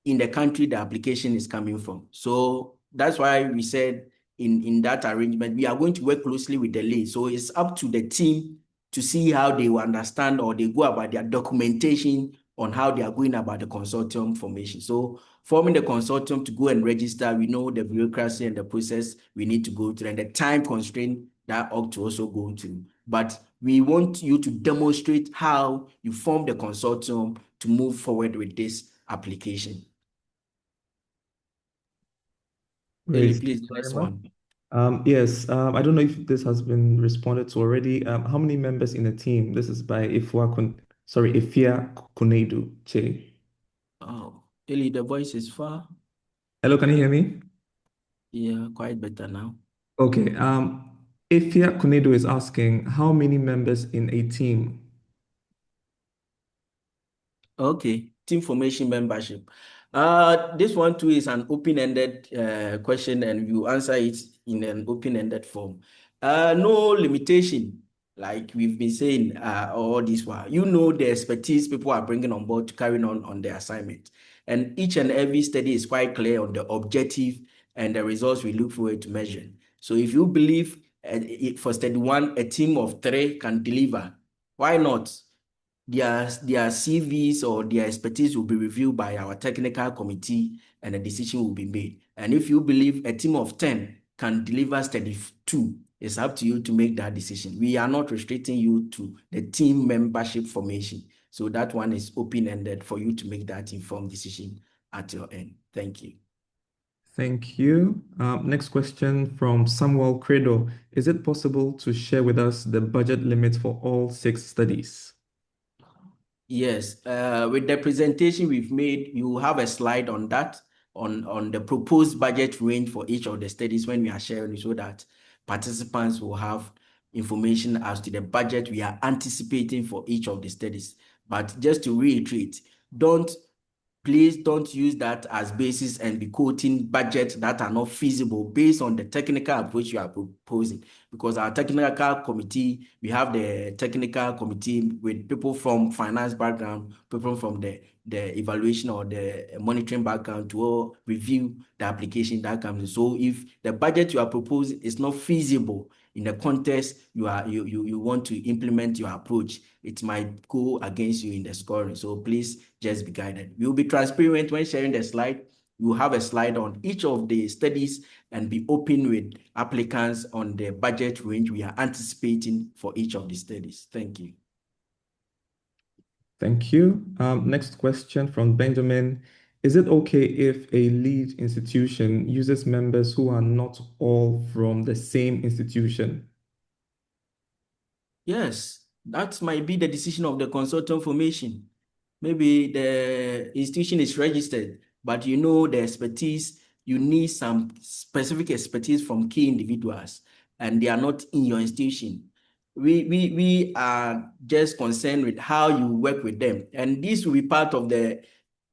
in the country the application is coming from. So that's why we said in that arrangement, we are going to work closely with the lead. So it's up to the team to see how they will understand or they go about their documentation on how they are going about the consortium formation. So forming the consortium to go and register, we know the bureaucracy and the process we need to go through and the time constraint that ought to also go through. But we want you to demonstrate how you form the consortium to move forward with this application. Great. Please, next one. Yes, I don't know if this has been responded to already. How many members in the team? This is by Ifia Kunedu Che. Oh, Eli, the voice is far. Hello, can you hear me? Yeah, quite better now. Okay. Ifia Kunedu is asking, how many members in a team? Okay, team formation membership. This one too is an open-ended question, and you answer it in an open-ended form. No limitation, like we've been saying all this while. You know the expertise people are bringing on board to carry on their assignment. And each and every study is quite clear on the objective and the results we look forward to measuring. So if you believe for study one, a team of 3 can deliver, why not? Their CVs or their expertise will be reviewed by our technical committee and a decision will be made. And if you believe a team of 10 can deliver study 2, it's up to you to make that decision. We are not restricting you to the team membership formation. So that one is open-ended for you to make that informed decision at your end. Thank you. Thank you. Next question from Samuel Credo. Is it possible to share with us the budget limit for all 6 studies? Yes, with the presentation we've made, you have a slide on that, on the proposed budget range for each of the studies when we are sharing, so that participants will have information as to the budget we are anticipating for each of the studies. But just to reiterate, please don't use that as basis and be quoting budgets that are not feasible based on the technical approach you are proposing. Because our technical committee, we have the technical committee with people from finance background, people from the evaluation or the monitoring background to all review the application that comes in. So if the budget you are proposing is not feasible in the context you want to implement your approach, it might go against you in the scoring. So please just be guided. We will be transparent when sharing the slide. We will have a slide on each of the studies and be open with applicants on the budget range we are anticipating for each of the studies. Thank you. Thank you. Next question from Benjamin. Is it okay if a lead institution uses members who are not all from the same institution? Yes, that might be the decision of the consultant formation. Maybe the institution is registered, but you know the expertise, you need some specific expertise from key individuals, and they are not in your institution. We are just concerned with how you work with them. And this will be part of the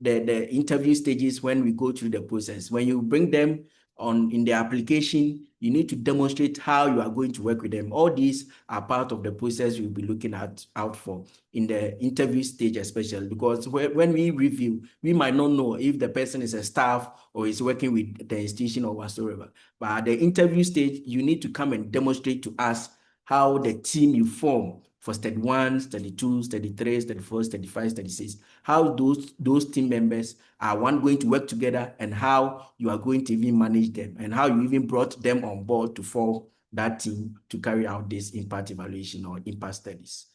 interview stages when we go through the process. When you bring them on in the application, you need to demonstrate how you are going to work with them. All these are part of the process you'll be looking out for in the interview stage, especially because when we review, we might not know if the person is a staff or is working with the institution or whatsoever. But at the interview stage, you need to come and demonstrate to us how the team you form for study 1, study 2, study 3, study 4, study 5, study 6, how those team members are going to work together and how you are going to even manage them and how you even brought them on board to form that team to carry out this impact evaluation or impact studies.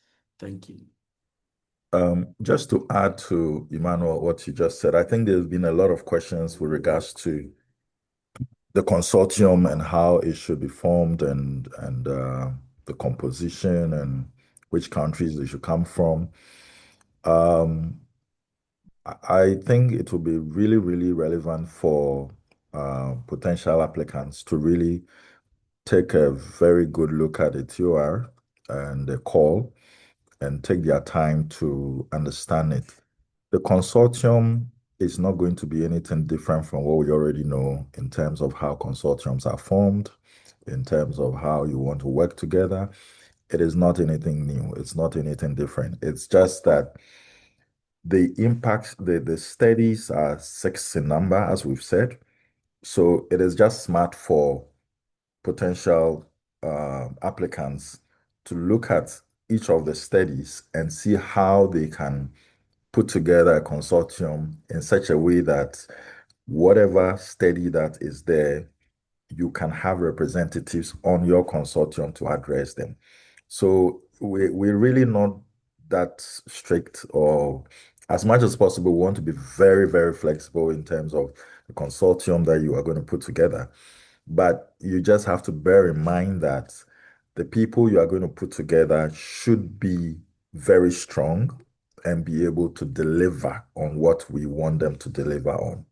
Thank you. Just to add to Emmanuel, what you just said, I think there's been a lot of questions with regards to the consortium and how it should be formed and the composition and which countries they should come from. I think it will be really, really relevant for potential applicants to really take a very good look at the TOR and the call and take their time to understand it. The consortium is not going to be anything different from what we already know in terms of how consortiums are formed, in terms of how you want to work together. It is not anything new. It's not anything different. It's just that the impact, the studies are 6 in number, as we've said. So it is just smart for potential applicants to look at each of the studies and see how they can put together a consortium in such a way that whatever study that is there, you can have representatives on your consortium to address them. So we're really not that strict, or as much as possible, we want to be very, very flexible in terms of the consortium that you are going to put together. But you just have to bear in mind that the people you are going to put together should be very strong and be able to deliver on what we want them to deliver on.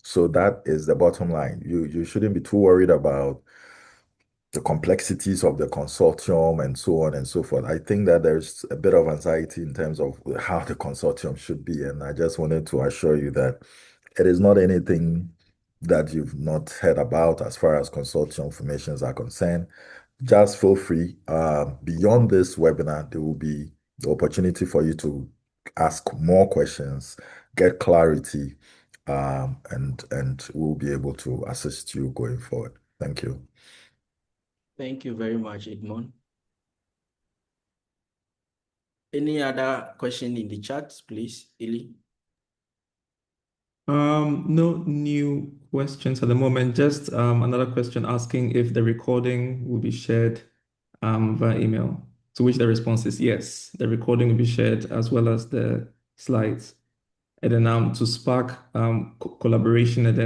So that is the bottom line. You shouldn't be too worried about the complexities of the consortium and so on and so forth. I think that there's a bit of anxiety in terms of how the consortium should be. And I just wanted to assure you that it is not anything that you've not heard about as far as consortium formations are concerned. Just feel free. Beyond this webinar, there will be the opportunity for you to ask more questions, get clarity, and we'll be able to assist you going forward. Thank you. Thank you very much, Edmond. Any other question in the chat, please, Eli? No new questions at the moment. Just another question asking if the recording will be shared via email, to which the response is yes. The recording will be shared as well as the slides. And then to spark collaboration and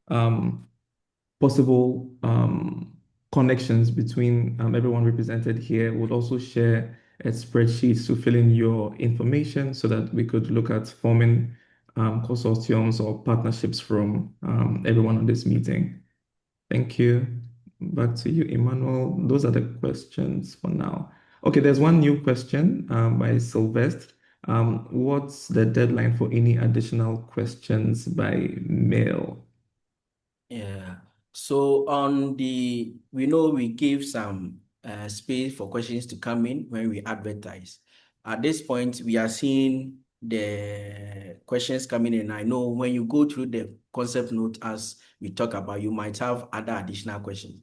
then possible connections between everyone represented here, would also share a spreadsheet to fill in your information so that we could look at forming consortiums or partnerships from everyone on this meeting. Thank you. back to you, Emmanuel. Those are the questions for now. Okay, there's one new question by Sylvester. What's the deadline for any additional questions by mail? Yeah. So we know we give some space for questions to come in when we advertise. At this point, we are seeing the questions coming in. I know when you go through the concept note as we talk about, you might have other additional questions.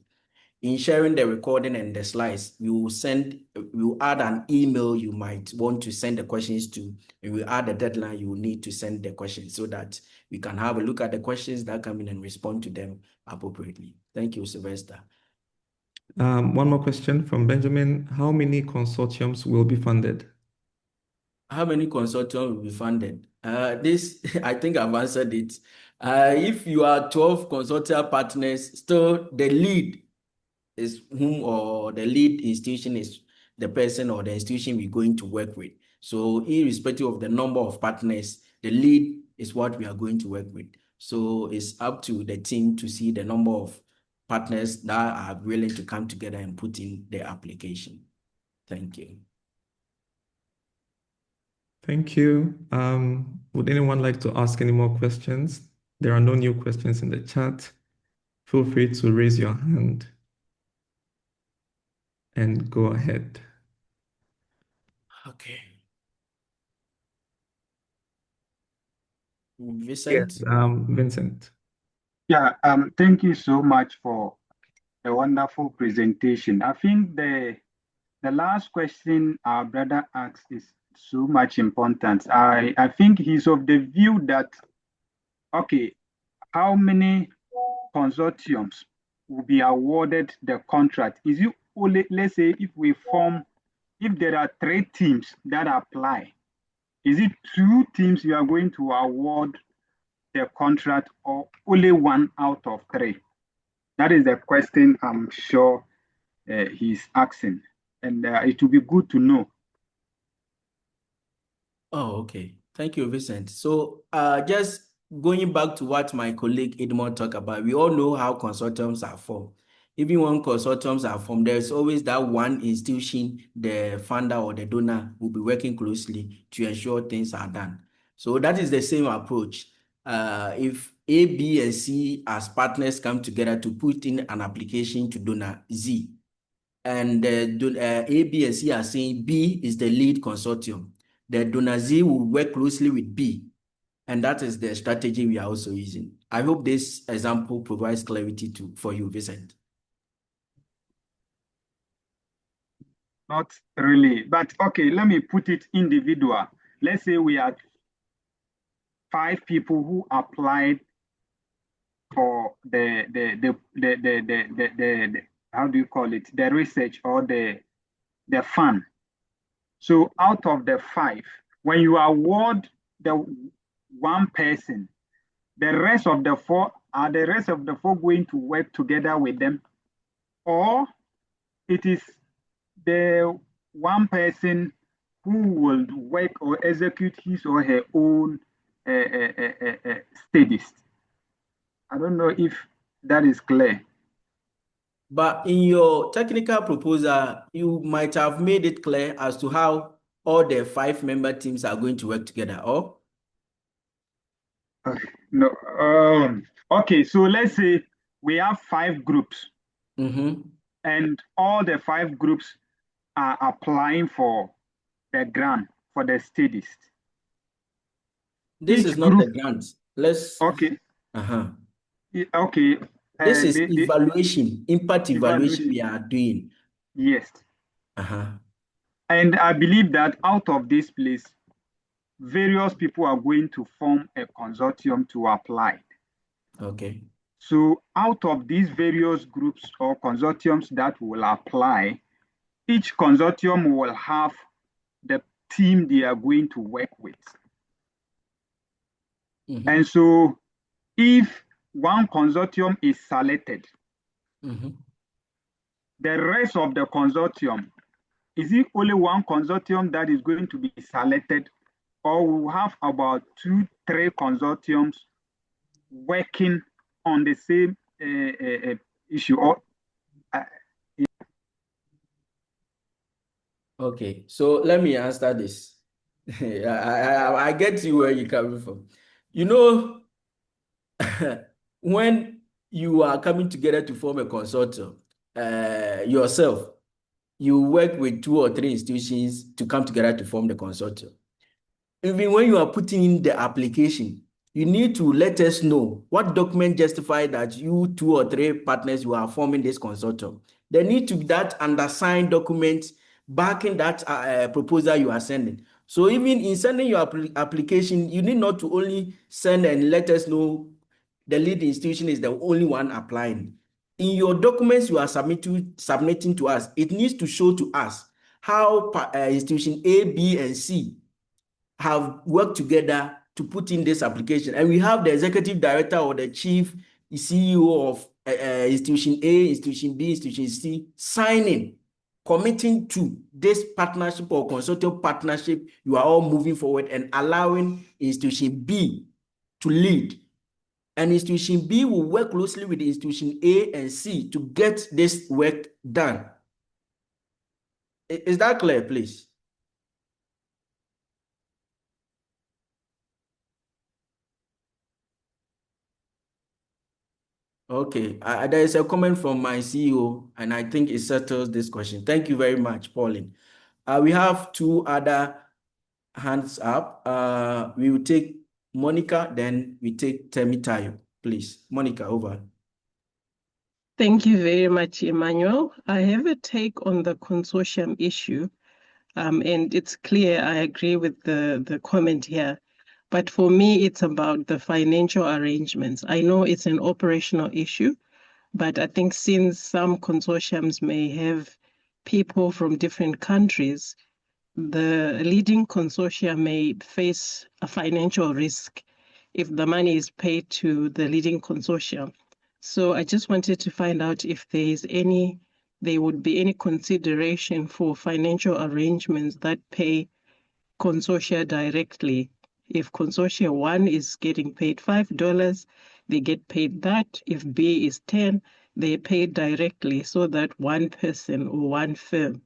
In sharing the recording and the slides, we will add an email you might want to send the questions to, and we'll add the deadline you will need to send the questions so that we can have a look at the questions that come in and respond to them appropriately. Thank you, Sylvester. One more question from Benjamin. How many consortiums will be funded? How many consortiums will be funded? This, I think I've answered it. If you are 12 consortia partners, still the lead is whom, or the lead institution is the person or the institution we're going to work with. So irrespective of the number of partners, the lead is what we are going to work with. So it's up to the team to see the number of partners that are willing to come together and put in their application. Thank you. Thank you. Would anyone like to ask any more questions? There are no new questions in the chat. Feel free to raise your hand and go ahead. Okay. Vincent? Yes, Vincent. Yeah, thank you so much for a wonderful presentation. I think the last question our brother asked is so much important. I think he's of the view that, okay, how many consortiums will be awarded the contract? Is it only, let's say, if there are 3 teams that apply, is it 2 teams you are going to award the contract, or only 1 out of 3? That is the question I'm sure he's asking, and it will be good to know. Oh, okay. Thank you, Vincent. So just going back to what my colleague Edmond talked about, we all know how consortiums are formed. Even when consortiums are formed, there's always that one institution, the funder or the donor will be working closely to ensure things are done. So that is the same approach. If A, B, and C as partners come together to put in an application to donor Z, and A, B, and C are saying B is the lead consortium, the donor Z will work closely with B, and that is the strategy we are also using. I hope this example provides clarity for you, Vincent. Not really, but okay, let me put it individual. Let's say we had 5 people who applied for the how do you call it, the research or the fund. So out of the 5, when you award the 1 person, the rest of the 4 going to work together with them, or it is the 1 person who will work or execute his or her own studies? I don't know if that is clear. But in your technical proposal, you might have made it clear as to how all the 5-member teams are going to work together, or? No. Okay, so let's say we have 5 groups, and all the 5 groups are applying for the grant for the studies. This is not the grant. Let's. Okay. Okay. This is evaluation, impact evaluation we are doing. Yes. And I believe that out of this place, various people are going to form a consortium to apply. Okay. So out of these various groups or consortiums that will apply, each consortium will have the team they are going to work with. And so if one consortium is selected, the rest of the consortium, is it only one consortium that is going to be selected, or we'll have about 2-3 consortiums working on the same issue? Or Okay, so let me answer this. I get you where you're coming from. You know, when you are coming together to form a consortium, yourself, you work with 2 or 3 institutions to come together to form the consortium. Even when you are putting in the application, you need to let us know what document justify that you 2 or 3 partners you are forming this consortium. There need to be that undersigned document backing that proposal you are sending. So even in sending your application, you need not to only send and let us know the lead institution is the only one applying. In your documents you are submitting to us, it needs to show to us how institution A, B, and C have worked together to put in this application. And we have the executive director or the chief CEO of institution A, institution B, institution C signing, committing to this partnership or consortium partnership. You are all moving forward and allowing institution B to lead. And institution B will work closely with institution A and C to get this work done. Is that clear, please? Okay, there is a comment from my CEO, and I think it settles this question. Thank you very much, Pauline. We have 2 other hands up. We will take Monica, then we take Temitayo. Please, Monica, over. Thank you very much, Emmanuel. I have a take on the consortium issue, and it's clear I agree with the comment here. But for me, it's about the financial arrangements. I know it's an operational issue, but I think since some consortiums may have people from different countries, the leading consortia may face a financial risk if the money is paid to the leading consortium. So I just wanted to find out if there would be any consideration for financial arrangements that pay consortia directly. If consortia 1 is getting paid $5, they get paid that. If B is 10, they pay directly so that one person or one firm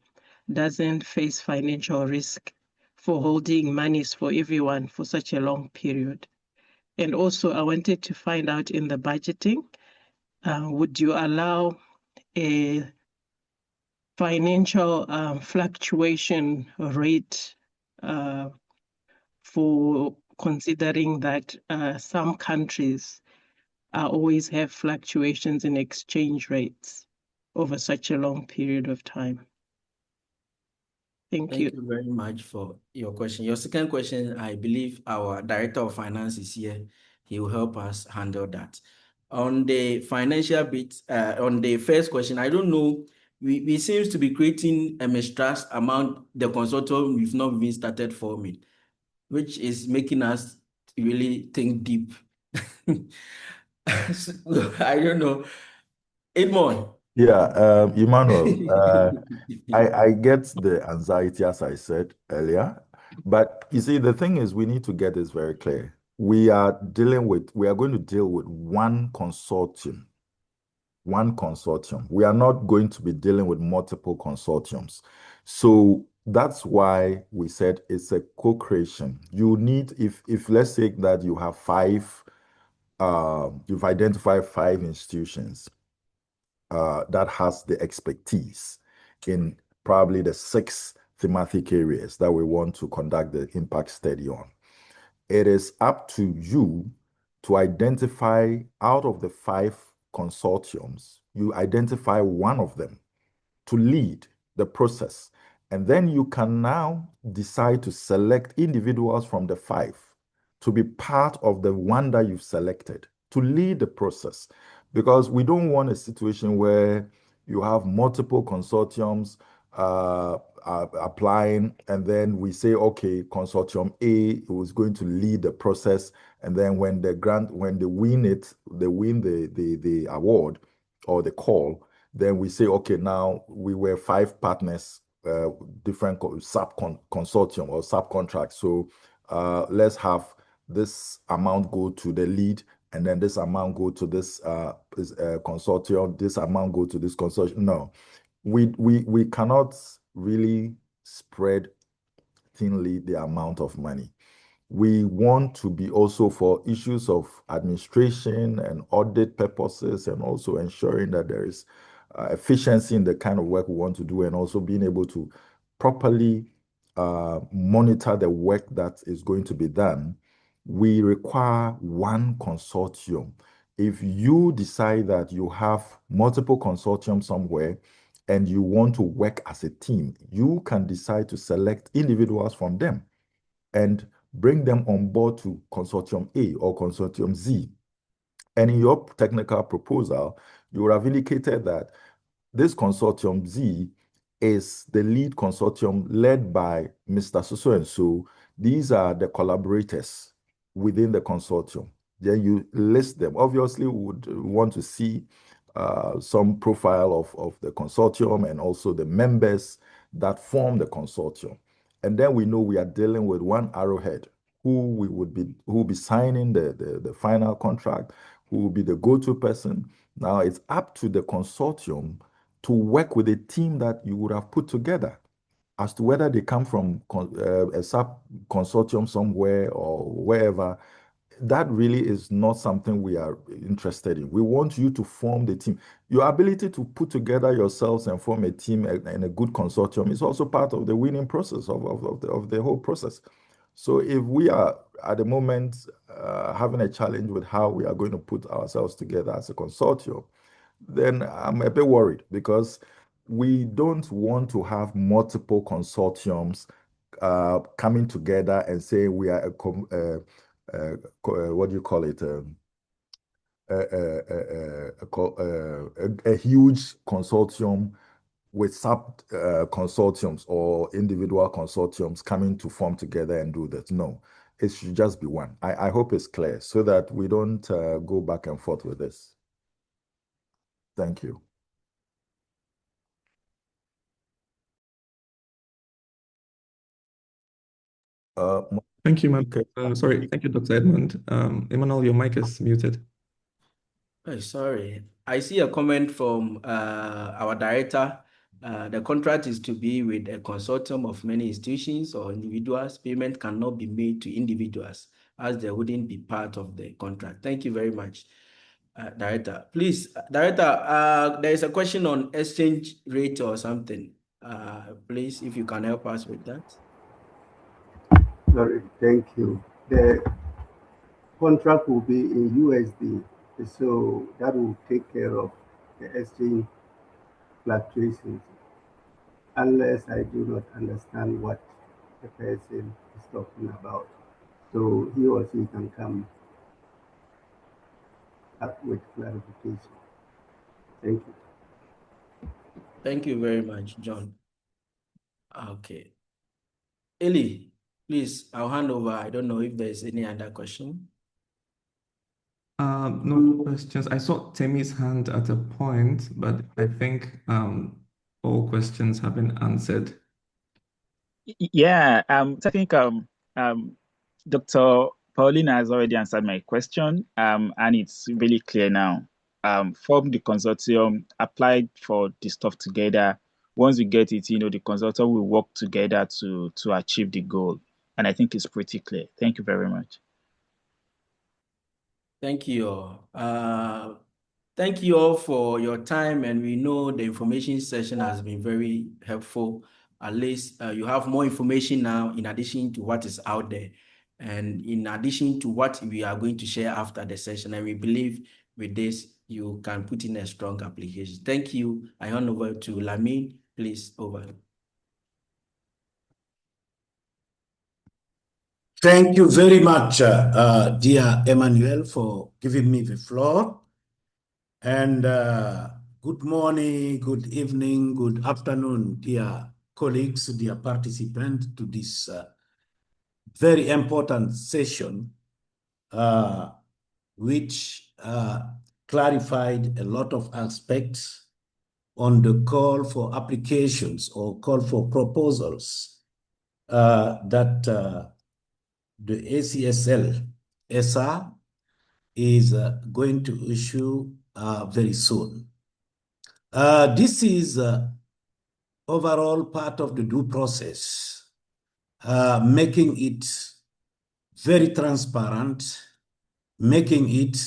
doesn't face financial risk for holding monies for everyone for such a long period. And also, I wanted to find out in the budgeting, would you allow a financial fluctuation rate for considering that some countries always have fluctuations in exchange rates over such a long period of time? Thank you. Thank you very much for your question. Your second question, I believe our Director of Finance is here. He will help us handle that. On the financial bit, on the first question, I don't know, we seems to be creating a mistrust among the consortium we've not even started forming, which is making us really think deep. I don't know. Edmond. Yeah, Emmanuel, I get the anxiety, as I said earlier, but you see, the thing is, we need to get this very clear. We are going to deal with one consortium. We are not going to be dealing with multiple consortiums. So that's why we said it's a co-creation. You need, if let's say that you have 5, you've identified 5 institutions that has the expertise in probably the 6 thematic areas that we want to conduct the impact study on. It is up to you to identify out of the 5 consortiums, you identify one of them to lead the process. And then you can now decide to select individuals from the 5 to be part of the one that you've selected to lead the process. Because we don't want a situation where you have multiple consortiums applying, and then we say, okay, consortium A was going to lead the process, and then when they win the award or the call, then we say, okay, now we were 5 partners, different consortium or subcontract. So let's have this amount go to the lead, and then this amount go to this consortium, this amount go to this consortium. No, we cannot really spread thinly the amount of money. We want to be also for issues of administration and audit purposes, and also ensuring that there is efficiency in the kind of work we want to do, and also being able to properly monitor the work that is going to be done. We require one consortium. If you decide that you have multiple consortiums somewhere and you want to work as a team, you can decide to select individuals from them and bring them on board to Consortium A or Consortium Z. And in your technical proposal, you would have indicated that this Consortium Z is the lead consortium led by Mr. So and so. These are the collaborators within the consortium. Then you list them. Obviously, we would want to see some profile of the consortium and also the members that form the consortium. And then we know we are dealing with one arrowhead who will be signing the final contract, who will be the go-to person. Now it's up to the consortium to work with a team that you would have put together. As to whether they come from a sub-consortium somewhere or wherever, that really is not something we are interested in. We want you to form the team. Your ability to put together yourselves and form a team and a good consortium is also part of the winning process of the whole process. So if we are at the moment having a challenge with how we are going to put ourselves together as a consortium, then I'm a bit worried, because we don't want to have multiple consortiums coming together and saying we are what do you call it? A huge consortium with sub consortiums or individual consortiums coming to form together and do that. No, it should just be one. I hope it's clear so that we don't go back and forth with this. Thank you. Thank you, sorry. Thank you, Dr. Edmund. Emmanuel, your mic is muted. Oh, sorry. I see a comment from our director. The contract is to be with a consortium of many institutions or individuals. Payment cannot be made to individuals, as they wouldn't be part of the contract. Thank you very much, Director. Please, Director, there is a question on exchange rate or something. Please, if you can help us with that. Sorry, thank you. The contract will be in USD, so that will take care of the exchange fluctuations, unless I do not understand what the person is talking about. So he or she can come up with clarification. Thank you. Thank you very much, John. Okay. Eli, please, I'll hand over. I don't know if there's any other question. No questions. I saw Temi's hand at a point, but I think all questions have been answered. Yeah, I think Dr. Paulina has already answered my question, and it's really clear now. Form the consortium, apply for the stuff together. Once we get it, the consortium will work together to achieve the goal. And I think it's pretty clear. Thank you very much. Thank you all. Thank you all for your time, and we know the information session has been very helpful. At least you have more information now in addition to what is out there, and in addition to what we are going to share after the session. And we believe with this, you can put in a strong application. Thank you. I hand over to Lamin. Please, over. Thank you very much, dear Emmanuel, for giving me the floor. And good morning, good evening, good afternoon, dear colleagues, dear participants to this very important session, which clarified a lot of aspects on the call for applications or call for proposals that the ACSL ESA is going to issue very soon. This is overall part of the due process, making it very transparent, making it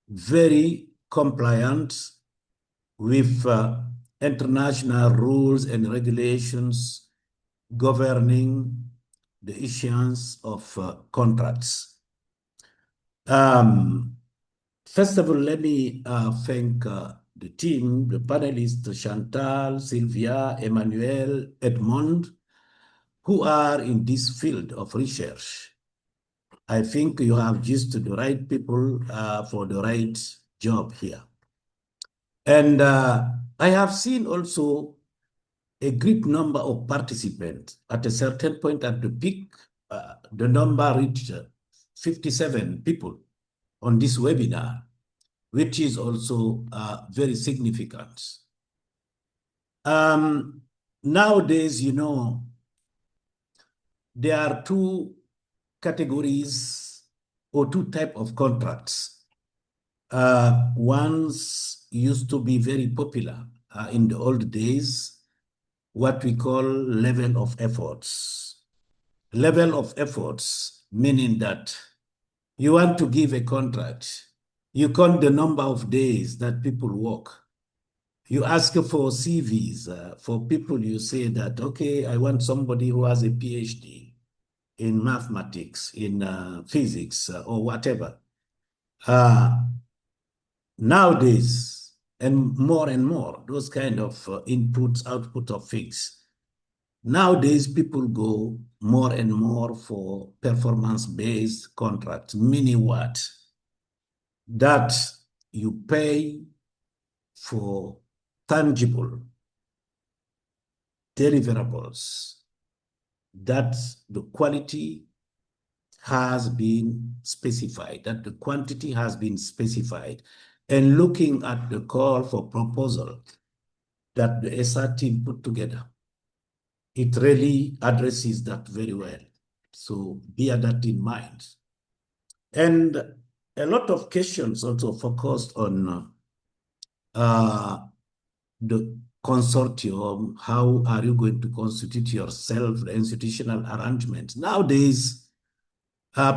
very compliant with international rules and regulations governing the issuance of contracts. First of all, let me thank the team, the panelists, Chantal, Sylvia, Emmanuel, Edmond, who are in this field of research. I think you have used the right people for the right job here. And I have seen also a great number of participants. At a certain point at the peak, the number reached 57 people on this webinar, which is also very significant. Nowadays, you know, there are two categories or two types of contracts. Ones used to be very popular in the old days, what we call level of efforts. Level of efforts, meaning that you want to give a contract, you count the number of days that people work. You ask for CVs for people, you say that, okay, I want somebody who has a PhD in mathematics, in physics, or whatever. Nowadays, and more, those kind of inputs, output of things. Nowadays, people go more and more for performance-based contracts, meaning what? That you pay for tangible deliverables, that the quality has been specified, that the quantity has been specified, and looking at the call for proposal that the SR team put together, it really addresses that very well. So bear that in mind. And a lot of questions also focused on the consortium. How are you going to constitute yourself, the institutional arrangement? Nowadays,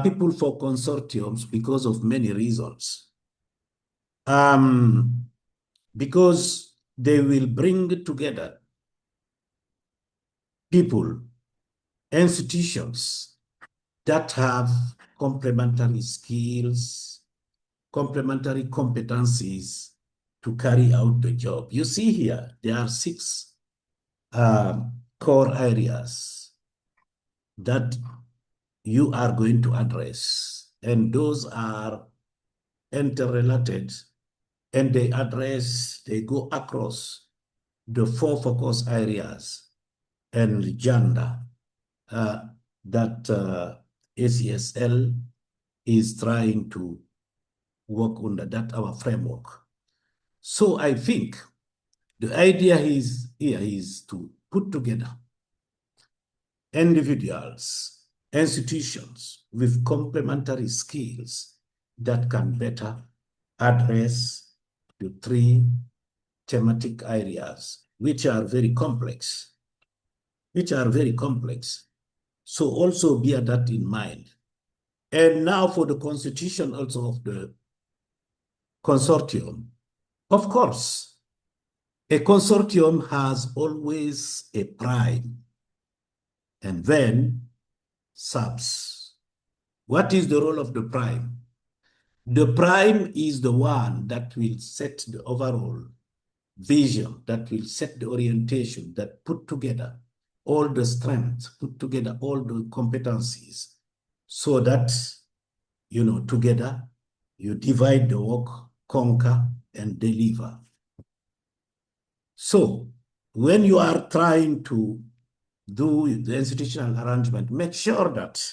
people for consortiums because of many reasons. Because they will bring together people, institutions that have complementary skills, complementary competencies to carry out the job. You see here, there are 6 core areas that you are going to address, and those are interrelated, and they go across the 4 focus areas and gender that ACSL is trying to work under, that our framework. So I think the idea here is to put together individuals, institutions with complementary skills that can better address the 3 thematic areas, which are very complex. So also bear that in mind. And now for the constitution also of the consortium. Of course, a consortium has always a prime and then subs. What is the role of the prime? The prime is the one that will set the overall vision, that will set the orientation, that put together all the strengths, put together all the competencies, so that, you know, together you divide the work, conquer, and deliver. So when you are trying to do the institutional arrangement, make sure that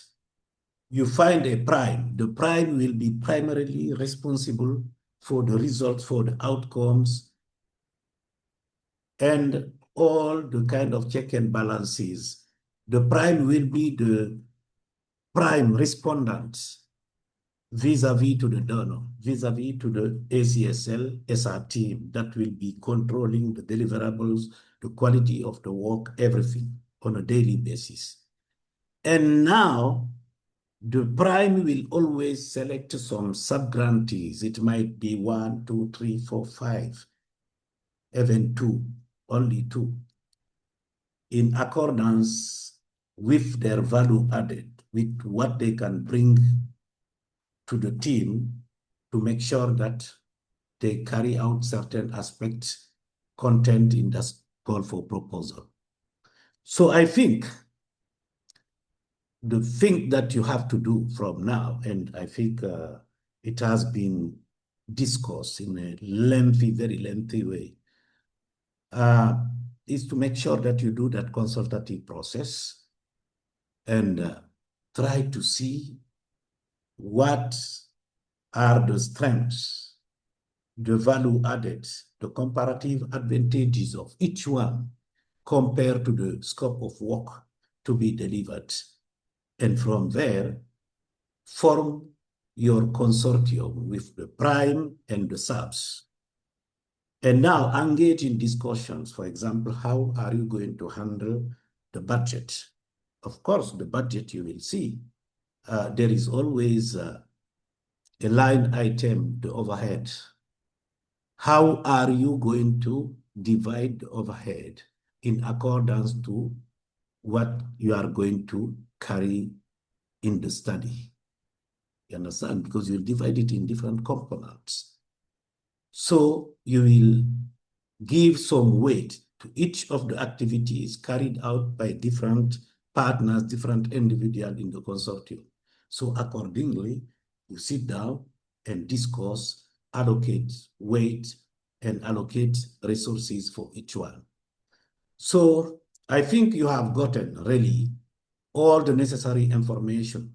you find a prime. The prime will be primarily responsible for the results, for the outcomes, and all the kind of check and balances. The prime will be the prime respondent vis-a-vis to the donor, vis-a-vis to the ACSL SR team that will be controlling the deliverables, the quality of the work, everything on a daily basis. And now the prime will always select some sub-grantees. It might be 1, 2, 3, 4, 5, even 2, only 2, in accordance with their value added, with what they can bring to the team to make sure that they carry out certain aspects content in that call for proposal. So I think the thing that you have to do from now, and I think it has been discussed in a lengthy, very lengthy way, is to make sure that you do that consultative process and try to see what are the strengths, the value added, the comparative advantages of each one compared to the scope of work to be delivered. And from there, form your consortium with the prime and the subs. And now engage in discussions. For example, how are you going to handle the budget? Of course, the budget you will see, there is always a line item, the overhead. How are you going to divide the overhead in accordance to what you are going to carry in the study? You understand? Because you'll divide it in different components. So you will give some weight to each of the activities carried out by different partners, different individuals in the consortium. So accordingly, you sit down and discuss, allocate weight, and allocate resources for each one. So I think you have gotten really all the necessary information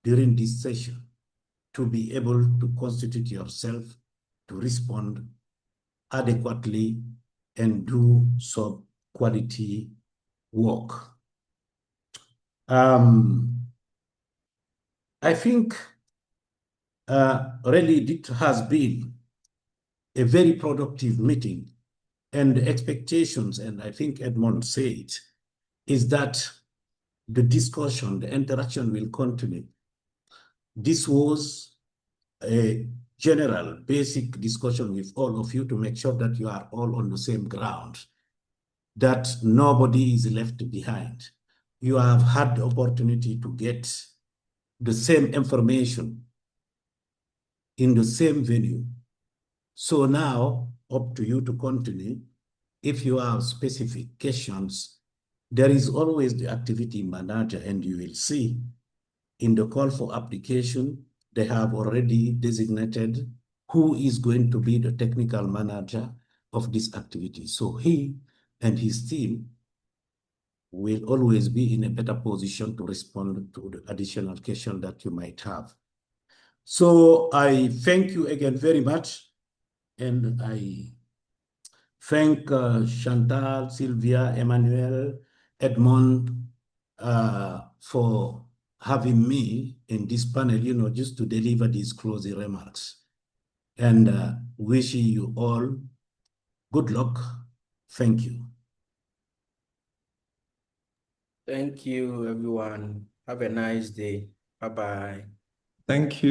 during this session to be able to constitute yourself to respond adequately and do some quality work. I think really it has been a very productive meeting, and the expectations, and I think Edmond said, is that the discussion, the interaction will continue. This was a general, basic discussion with all of you to make sure that you are all on the same ground, that nobody is left behind. You have had the opportunity to get the same information in the same venue. So now, up to you to continue. If you have specific questions, there is always the activity manager, and you will see in the call for application, they have already designated who is going to be the technical manager of this activity. So he and his team will always be in a better position to respond to the additional question that you might have. So I thank you again very much. And I thank Chantal, Sylvia, Emmanuel, Edmond for having me in this panel, just to deliver these closing remarks. And wishing you all good luck. Thank you. Thank you, everyone. Have a nice day. Bye-bye. Thank you.